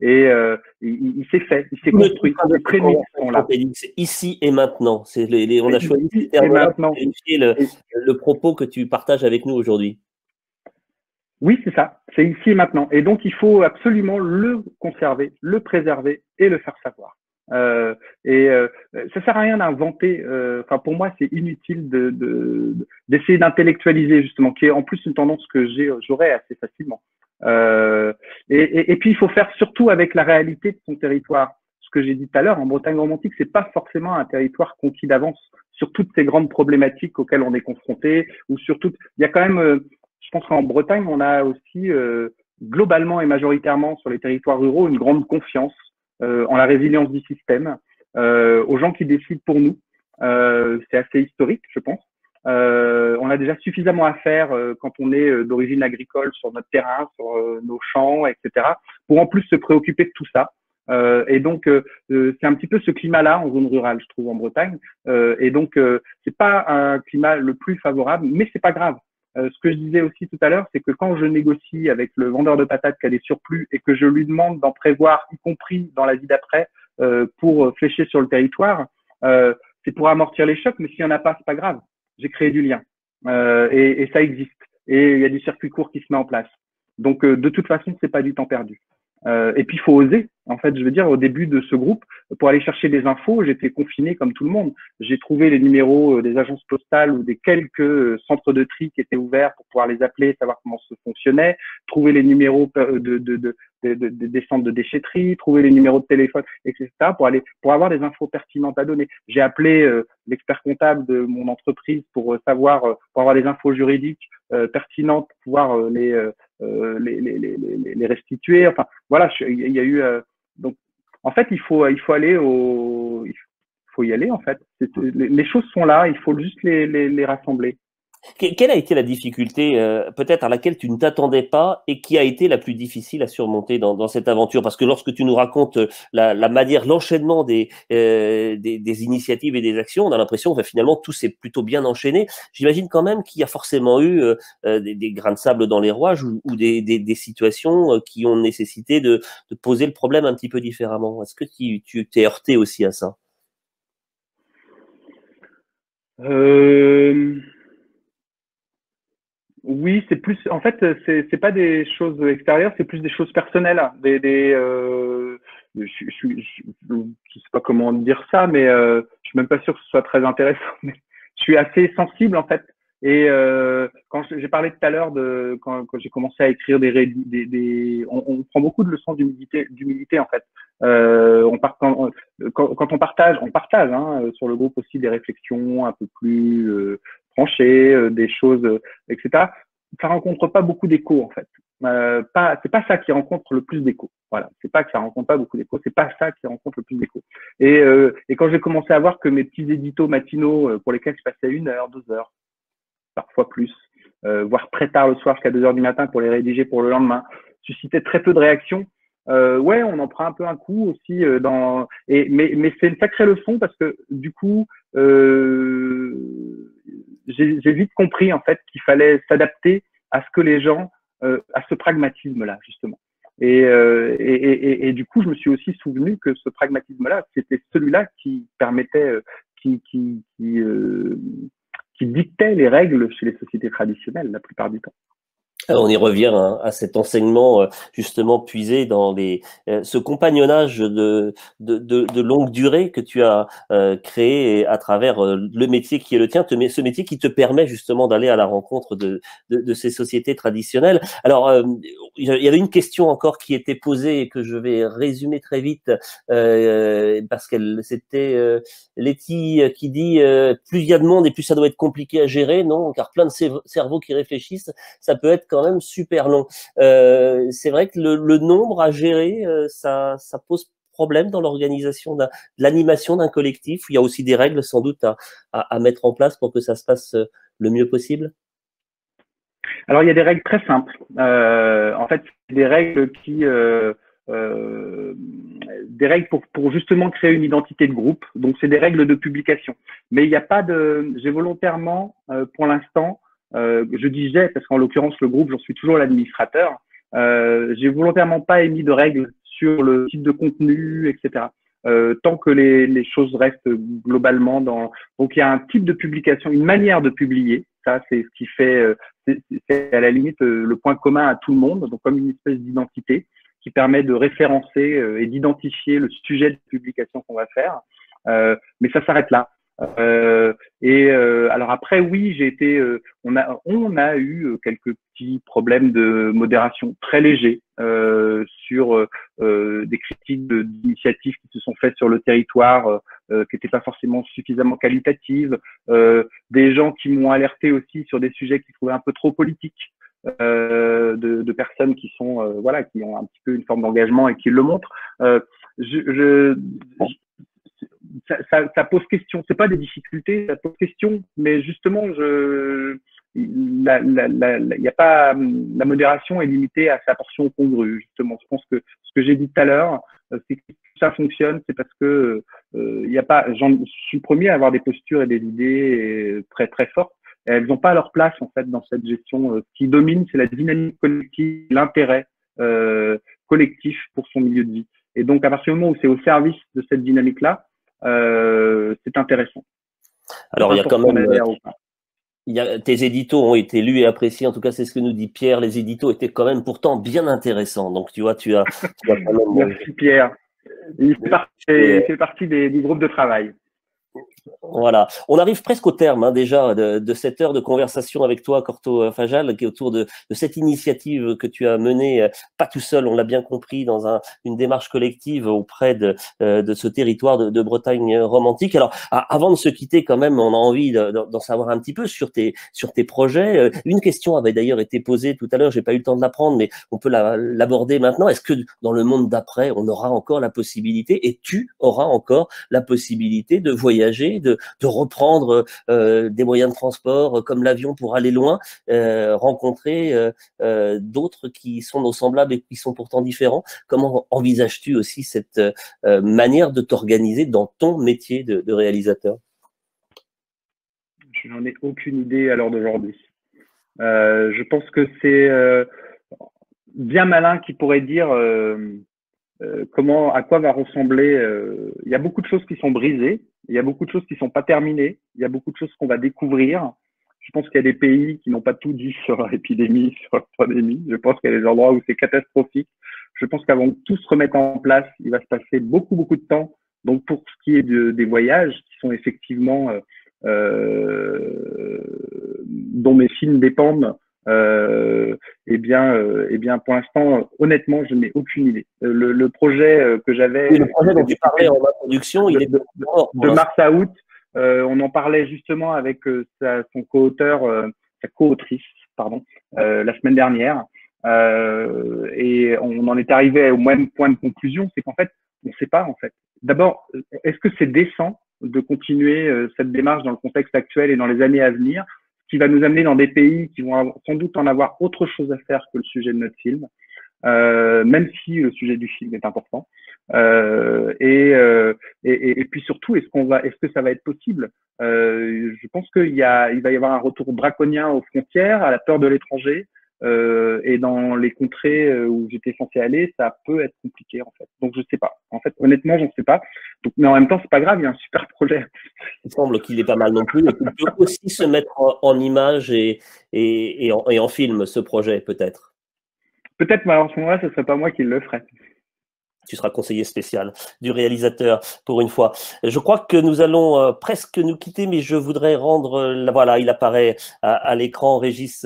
[SPEAKER 3] Et il s'est fait, il s'est
[SPEAKER 2] Le
[SPEAKER 3] construit.
[SPEAKER 2] train de
[SPEAKER 3] Les prémices sont là.
[SPEAKER 2] C'est ici et maintenant. On a choisi ces
[SPEAKER 3] Ici et
[SPEAKER 2] termes-là pour
[SPEAKER 3] maintenant.
[SPEAKER 2] qualifier
[SPEAKER 3] Et-
[SPEAKER 2] le propos que tu partages avec nous aujourd'hui.
[SPEAKER 3] Oui, c'est ça. C'est ici et maintenant. Et donc, il faut absolument le conserver, le préserver et le faire savoir. Ça sert à rien d'inventer. Enfin, pour moi, c'est inutile d'essayer d'intellectualiser justement, qui est en plus une tendance que j'aurais assez facilement. Et puis, il faut faire surtout avec la réalité de son territoire. Ce que j'ai dit tout à l'heure, en Bretagne romantique, c'est pas forcément un territoire conquis d'avance sur toutes ces grandes problématiques auxquelles on est confronté, ou sur toutes. Il y a quand même je pense qu'en Bretagne, on a aussi globalement et majoritairement sur les territoires ruraux une grande confiance en la résilience du système, aux gens qui décident pour nous. C'est assez historique, je pense. On a déjà suffisamment à faire quand on est d'origine agricole sur notre terrain, sur nos champs, etc., pour en plus se préoccuper de tout ça. Et donc, c'est un petit peu ce climat-là en zone rurale, je trouve, en Bretagne. Et donc, c'est pas un climat le plus favorable, mais c'est pas grave. Ce que je disais aussi tout à l'heure, c'est que quand je négocie avec le vendeur de patates qui a des surplus et que je lui demande d'en prévoir, y compris dans la vie d'après, pour flécher sur le territoire, c'est pour amortir les chocs, mais s'il n'y en a pas, c'est pas grave. J'ai créé du lien et ça existe. Et il y a du circuit court qui se met en place. Donc, de toute façon, c'est pas du temps perdu. Et puis, il faut oser. En fait, je veux dire, au début de ce groupe, pour aller chercher des infos, j'étais confiné comme tout le monde. J'ai trouvé les numéros des agences postales ou des quelques centres de tri qui étaient ouverts pour pouvoir les appeler, savoir comment ça fonctionnait, trouver les numéros des centres de déchetterie, trouver les numéros de téléphone, etc. pour avoir des infos pertinentes à donner. J'ai appelé l'expert comptable de mon entreprise pour savoir, pour avoir des infos juridiques pertinentes, pour pouvoir les restituer. Enfin, voilà, il y a eu donc en fait il faut y aller en fait. Les choses sont là, il faut juste les rassembler.
[SPEAKER 2] Quelle a été la difficulté, peut-être à laquelle tu ne t'attendais pas et qui a été la plus difficile à surmonter dans cette aventure? Parce que lorsque tu nous racontes la manière, l'enchaînement des initiatives et des actions, on a l'impression que finalement tout s'est plutôt bien enchaîné. J'imagine quand même qu'il y a forcément eu des grains de sable dans les rouages ou des situations qui ont nécessité de poser le problème un petit peu différemment. Est-ce que tu t'es heurté aussi à ça?
[SPEAKER 3] Oui, c'est plus. En fait, c'est pas des choses extérieures, c'est plus des choses personnelles. Je sais pas comment dire ça, mais je suis même pas sûr que ce soit très intéressant. Mais je suis assez sensible en fait. Et quand j'ai parlé tout à l'heure de quand j'ai commencé à écrire on prend beaucoup de leçons d'humilité en fait. Quand on partage, hein, sur le groupe aussi des réflexions un peu plus tranchées, des choses, etc. Ça rencontre pas beaucoup d'écho en fait. C'est pas ça qui rencontre le plus d'écho. Voilà, c'est pas que ça rencontre pas beaucoup d'écho, c'est pas ça qui rencontre le plus d'écho. Et quand j'ai commencé à voir que mes petits éditos matinaux pour lesquels je passais 1 heure, 2 heures, parfois plus, voire très tard le soir jusqu'à 2 heures du matin pour les rédiger pour le lendemain, suscitaient très peu de réactions. Ouais, on en prend un peu un coup aussi mais c'est une sacrée leçon parce que du coup j'ai vite compris en fait qu'il fallait s'adapter à ce que les gens à ce pragmatisme-là justement. Et du coup, je me suis aussi souvenu que ce pragmatisme-là, c'était celui-là qui permettait, qui dictait les règles chez les sociétés traditionnelles la plupart du temps.
[SPEAKER 2] On y revient à cet enseignement justement puisé dans ce compagnonnage de longue durée que tu as créé à travers le métier qui est le tien, ce métier qui te permet justement d'aller à la rencontre de ces sociétés traditionnelles. Alors, il y avait une question encore qui était posée et que je vais résumer très vite parce c'était Letty qui dit plus il y a de monde et plus ça doit être compliqué à gérer, non? Car plein de cerveaux qui réfléchissent, ça peut être quand même super long. C'est vrai que le nombre à gérer, ça pose problème dans l'organisation de l'animation d'un collectif. Il y a aussi des règles sans doute à mettre en place pour que ça se passe le mieux possible.
[SPEAKER 3] Alors, il y a des règles très simples. En fait, des règles des règles pour justement créer une identité de groupe. Donc, c'est des règles de publication. Mais il n'y a pas j'ai volontairement, pour l'instant, je dis j'ai parce qu'en l'occurrence, le groupe, j'en suis toujours l'administrateur. J'ai volontairement pas émis de règles sur le type de contenu, etc. Tant que les choses restent globalement dans… Donc, il y a un type de publication, une manière de publier. Ça, c'est ce qui fait… c'est à la limite le point commun à tout le monde, donc comme une espèce d'identité qui permet de référencer et d'identifier le sujet de publication qu'on va faire. Mais ça s'arrête là. Alors après, oui, on a eu quelques petits problèmes de modération très légers sur des critiques d'initiatives qui se sont faites sur le territoire qui n'étaient pas forcément suffisamment qualitatives, des gens qui m'ont alerté aussi sur des sujets qu'ils trouvaient un peu trop politiques, de personnes qui sont voilà, qui ont un petit peu une forme d'engagement et qui le montrent. Ça pose question. C'est pas des difficultés, ça pose question, mais justement, y a pas, la modération est limitée à sa portion congrue. Justement, je pense que ce que j'ai dit tout à l'heure, c'est que ça fonctionne, c'est parce que y a pas. Je suis le premier à avoir des postures et des idées très très fortes. Et elles n'ont pas leur place en fait dans cette gestion. Ce qui domine, c'est la dynamique collective, l'intérêt collectif pour son milieu de vie. Et donc, à partir du moment où c'est au service de cette dynamique-là, c'est intéressant.
[SPEAKER 2] Alors, il y a quand même… tes éditos ont été lus et appréciés, en tout cas c'est ce que nous dit Pierre, les éditos étaient quand même pourtant bien intéressants, donc tu vois, tu as quand même…
[SPEAKER 3] Merci Pierre, il fait partie du groupe de travail.
[SPEAKER 2] Voilà, on arrive presque au terme déjà de cette heure de conversation avec toi, Corto Fajal, qui est autour de cette initiative que tu as menée, pas tout seul, on l'a bien compris, dans une démarche collective auprès de ce territoire de Bretagne romantique. Alors, avant de se quitter, quand même, on a envie d'en savoir un petit peu sur tes projets. Une question avait d'ailleurs été posée tout à l'heure, j'ai pas eu le temps de la prendre, mais on peut l'aborder maintenant. Est-ce que dans le monde d'après, on aura encore la possibilité, et tu auras encore la possibilité de voyager, de reprendre des moyens de transport comme l'avion pour aller loin, rencontrer d'autres qui sont nos semblables et qui sont pourtant différents? Comment envisages-tu aussi cette manière de t'organiser dans ton métier de réalisateur?
[SPEAKER 3] Je n'en ai aucune idée à l'heure d'aujourd'hui. Je pense que c'est bien malin qui pourrait dire à quoi va ressembler. Il y a beaucoup de choses qui sont brisées, il y a beaucoup de choses qui sont pas terminées, il y a beaucoup de choses qu'on va découvrir. Je pense qu'il y a des pays qui n'ont pas tout dit sur l'épidémie, sur la pandémie. Je pense qu'il y a des endroits où c'est catastrophique. Je pense qu'avant que tout se remette en place, il va se passer beaucoup de temps. Donc pour ce qui est des voyages, qui sont effectivement dont mes films dépendent, eh bien, pour l'instant, honnêtement, je n'ai aucune idée. Le projet que j'avais…
[SPEAKER 2] Oui, le projet dont tu parlais en introduction, il est de
[SPEAKER 3] mars à août. On en parlait justement avec son co-auteur, sa co-autrice, pardon, la semaine dernière. Et on en est arrivé au même point de conclusion, c'est qu'en fait, on ne sait pas, en fait. D'abord, est-ce que c'est décent de continuer cette démarche dans le contexte actuel et dans les années à venir, qui va nous amener dans des pays qui vont sans doute en avoir autre chose à faire que le sujet de notre film, même si le sujet du film est important. Et puis surtout, est-ce que ça va être possible? Je pense qu'il va y avoir un retour draconien aux frontières, à la peur de l'étranger. Et dans les contrées où j'étais censé aller, ça peut être compliqué en fait. Donc je sais pas. En fait, honnêtement, j'en sais pas. Donc, mais en même temps, c'est pas grave. Il y a un super projet.
[SPEAKER 2] Il semble qu'il est pas mal non plus. Et qu'il peut aussi se mettre en image et en film, ce projet peut-être.
[SPEAKER 3] Peut-être, mais alors à ce moment-là, ce serait pas moi qui le ferais.
[SPEAKER 2] Tu seras conseiller spécial du réalisateur pour une fois. Je crois que nous allons presque nous quitter, mais je voudrais rendre… voilà, il apparaît à l'écran, Régis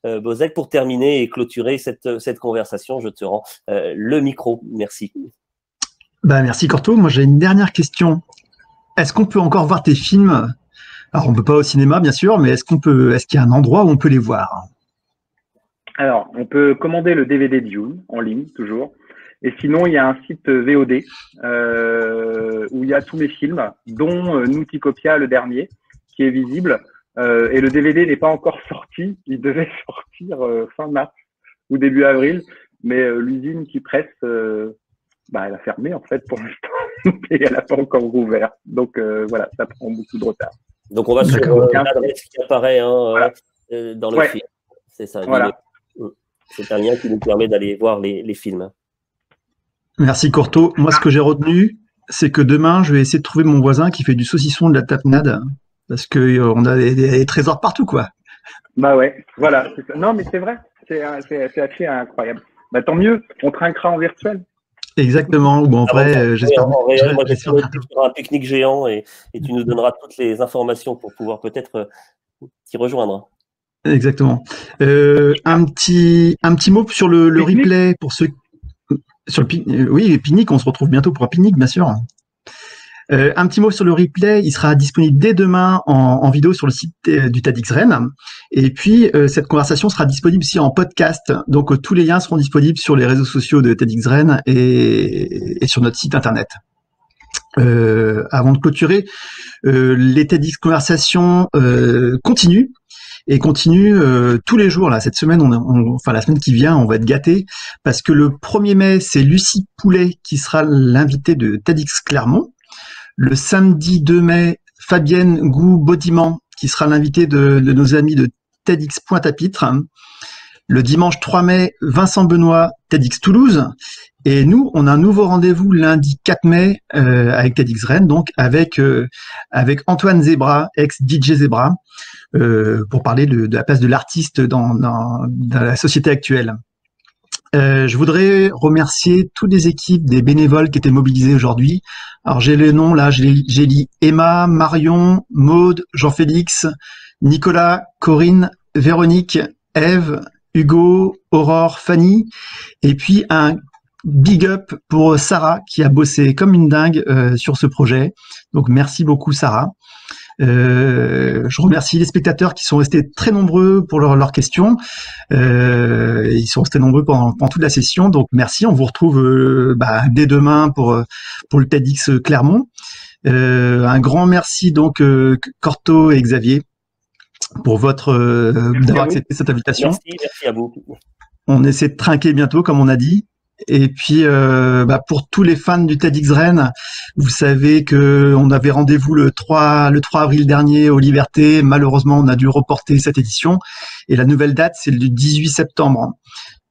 [SPEAKER 2] Bozek, pour terminer et clôturer cette conversation. Je te rends le micro. Merci.
[SPEAKER 1] Merci Corto. Moi, j'ai une dernière question. Est-ce qu'on peut encore voir tes films? Alors, on ne peut pas au cinéma, bien sûr, mais est-ce qu'il y a un endroit où on peut les voir?
[SPEAKER 3] Alors, on peut commander le DVD Dune en ligne, toujours. Et sinon, il y a un site VOD où il y a tous mes films, dont Nuticopia, le dernier, qui est visible. Et le DVD n'est pas encore sorti. Il devait sortir fin mars ou début avril. Mais l'usine qui presse, elle a fermé en fait pour l'instant. Et elle n'a pas encore rouvert. Donc voilà, ça prend beaucoup de retard.
[SPEAKER 2] Donc on va sur l'adresse qui apparaît voilà. Dans le film. C'est ça.
[SPEAKER 3] Voilà.
[SPEAKER 2] C'est un lien qui nous permet d'aller voir les films.
[SPEAKER 1] Merci Corto. Moi, ce que j'ai retenu, c'est que demain, je vais essayer de trouver mon voisin qui fait du saucisson de la tapenade, parce que on a des trésors partout, quoi.
[SPEAKER 3] Bah ouais, voilà. Non, mais c'est vrai, c'est assez incroyable. Bah tant mieux, on trinquera en virtuel.
[SPEAKER 1] Exactement. Ou en vrai, j'espère.
[SPEAKER 2] En réel, moi,
[SPEAKER 1] j'espère
[SPEAKER 2] j'espère que tu feras un pique-nique géant et tu nous donneras toutes les informations pour pouvoir peut-être t'y rejoindre.
[SPEAKER 1] Exactement. Un petit mot sur le replay pour ceux sur le oui, pique-nique. On se retrouve bientôt pour un pique-nique, bien sûr. Un petit mot sur le replay, il sera disponible dès demain en vidéo sur le site du TEDx Rennes. Et puis, cette conversation sera disponible aussi en podcast. Donc, tous les liens seront disponibles sur les réseaux sociaux de TEDx Rennes et sur notre site internet. Avant de clôturer, les TEDx conversations continuent. Et continue tous les jours. Là, cette semaine, enfin la semaine qui vient, on va être gâtés parce que le 1er mai, c'est Lucie Poulet qui sera l'invitée de TEDx Clermont. Le samedi 2 mai, Fabienne Gou-Baudiman qui sera l'invitée de nos amis de TEDx Pointe-à-Pitre. Le dimanche 3 mai, Vincent Benoît, TEDx Toulouse. Et nous, on a un nouveau rendez-vous lundi 4 mai avec TEDx Rennes, donc avec Antoine Zebra, ex-DJ Zebra, pour parler de la place de l'artiste dans la société actuelle. Je voudrais remercier toutes les équipes des bénévoles qui étaient mobilisés aujourd'hui. Alors j'ai les noms là, j'ai dit Emma, Marion, Maude, Jean-Félix, Nicolas, Corinne, Véronique, Ève, Hugo, Aurore, Fanny, et puis un big up pour Sarah qui a bossé comme une dingue sur ce projet. Donc merci beaucoup Sarah. Je remercie les spectateurs qui sont restés très nombreux pour leurs questions. Ils sont restés nombreux pendant toute la session. Donc merci, on vous retrouve dès demain pour le TEDx Clermont. Un grand merci donc Corto et Xavier pour d'avoir accepté cette invitation.
[SPEAKER 2] Merci à vous.
[SPEAKER 1] On essaie de trinquer bientôt, comme on a dit. Et puis, pour tous les fans du TEDx Rennes, vous savez que on avait rendez-vous le 3 avril dernier aux Libertés. Malheureusement, on a dû reporter cette édition. Et la nouvelle date, c'est le 18 septembre.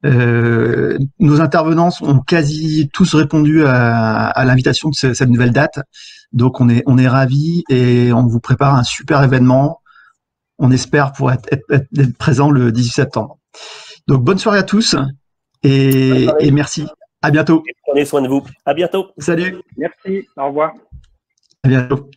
[SPEAKER 1] Nos intervenants ont quasi tous répondu à l'invitation de cette nouvelle date. Donc, on est ravis et on vous prépare un super événement. On espère pour être présent le 18 septembre. Donc, bonne soirée à tous. Et merci. À bientôt.
[SPEAKER 2] Prenez soin de vous. À bientôt.
[SPEAKER 1] Salut.
[SPEAKER 3] Merci. Au revoir.
[SPEAKER 1] À bientôt.